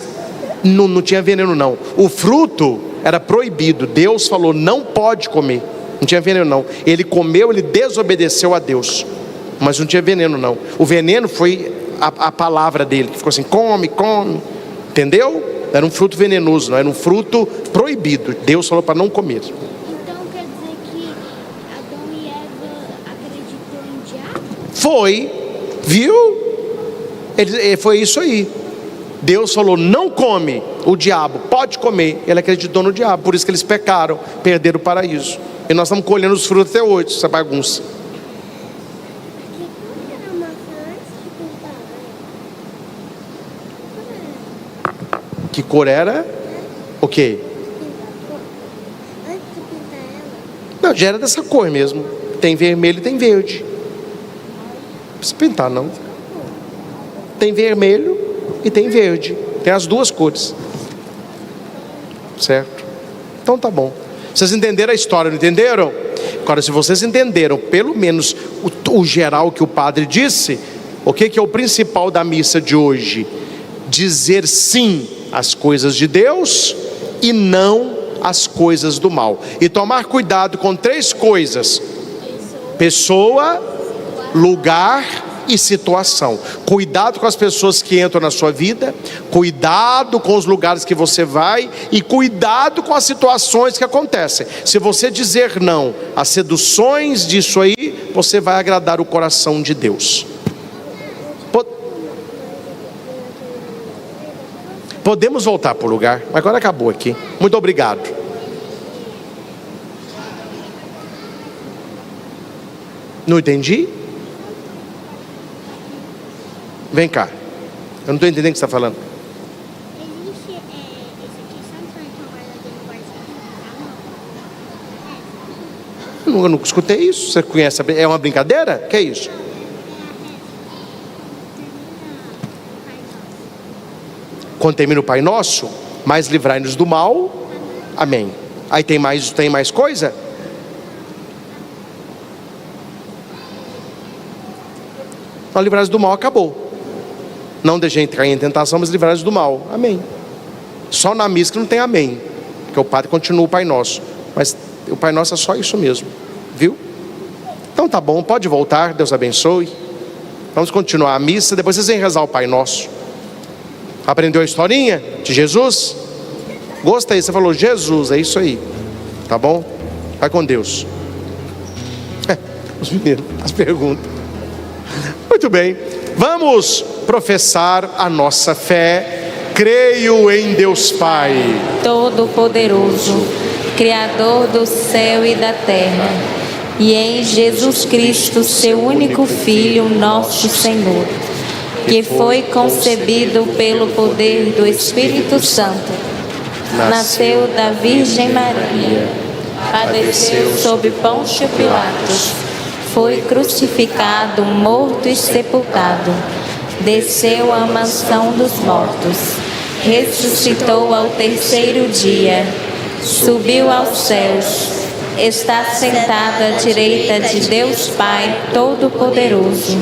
não tinha veneno não. O fruto era proibido. Deus falou, não pode comer. Não tinha veneno não. Ele comeu, ele desobedeceu a Deus. Mas não tinha veneno não. O veneno foi a palavra dele, que ficou assim, come. Entendeu? Era um fruto venenoso, não era um fruto proibido. Deus falou para não comer. Então quer dizer que Adão e Eva acreditou em diabo? Foi, viu? Foi isso aí. Deus falou, não come. O diabo pode comer. Ele acreditou no diabo, por isso que eles pecaram, perderam o paraíso. E nós estamos colhendo os frutos até hoje, essa bagunça. Que cor era? O quê? Antes de pintar ela. Não, já era dessa cor mesmo. Tem vermelho e tem verde. Não precisa pintar não. Tem vermelho e tem verde. Tem as duas cores. Certo? Então tá bom. Vocês entenderam a história, não entenderam? Agora, se vocês entenderam pelo menos o geral que o padre disse, o que é o principal da missa de hoje? Dizer sim às coisas de Deus e não às coisas do mal. E tomar cuidado com 3 coisas: pessoa, lugar e situação. Cuidado com as pessoas que entram na sua vida, cuidado com os lugares que você vai e cuidado com as situações que acontecem. Se você dizer não às seduções disso aí, você vai agradar o coração de Deus. Podemos voltar para o lugar, mas agora acabou aqui. Muito obrigado. Não entendi? Vem cá. Eu não estou entendendo o que você está falando. Existe esse aqui, sabe quando a gente guarda dentro do quarto? Eu nunca escutei isso. Você conhece? É uma brincadeira? Que é isso? Quando termina o Pai Nosso, mas livrai-nos do mal. Amém. Aí tem mais coisa? Então livrai-nos do mal, acabou. Não deixem entrar em tentação, mas livrai-nos do mal. Amém. Só na missa que não tem amém, porque o padre continua o Pai Nosso, mas o Pai Nosso é só isso mesmo, viu? Então tá bom, pode voltar, Deus abençoe. Vamos continuar a missa, depois vocês vêm rezar o Pai Nosso. Aprendeu a historinha de Jesus? Gostei, você falou Jesus, é isso aí. Tá bom? Vai com Deus. Os meninos, as perguntas. Muito bem, vamos professar a nossa fé. Creio em Deus Pai Todo-Poderoso, Criador do céu e da terra, e em Jesus Cristo, seu único Filho, nosso Senhor, que foi concebido pelo poder do Espírito Santo, nasceu da Virgem Maria, padeceu sob Pôncio Pilatos, foi crucificado, morto e sepultado, desceu à mansão dos mortos, ressuscitou ao terceiro dia, subiu aos céus, está sentado à direita de Deus Pai Todo-Poderoso,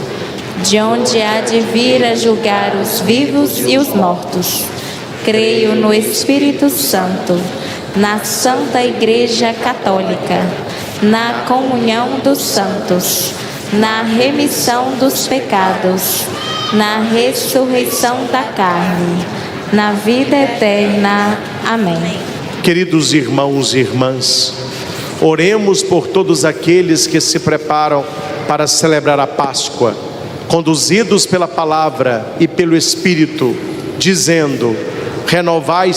de onde há de vir a julgar os vivos e os mortos. Creio no Espírito Santo, na Santa Igreja Católica, na comunhão dos santos, na remissão dos pecados, na ressurreição da carne, na vida eterna. Amém. Queridos irmãos e irmãs, oremos por todos aqueles que se preparam para celebrar a Páscoa, conduzidos pela palavra e pelo Espírito, dizendo: renovai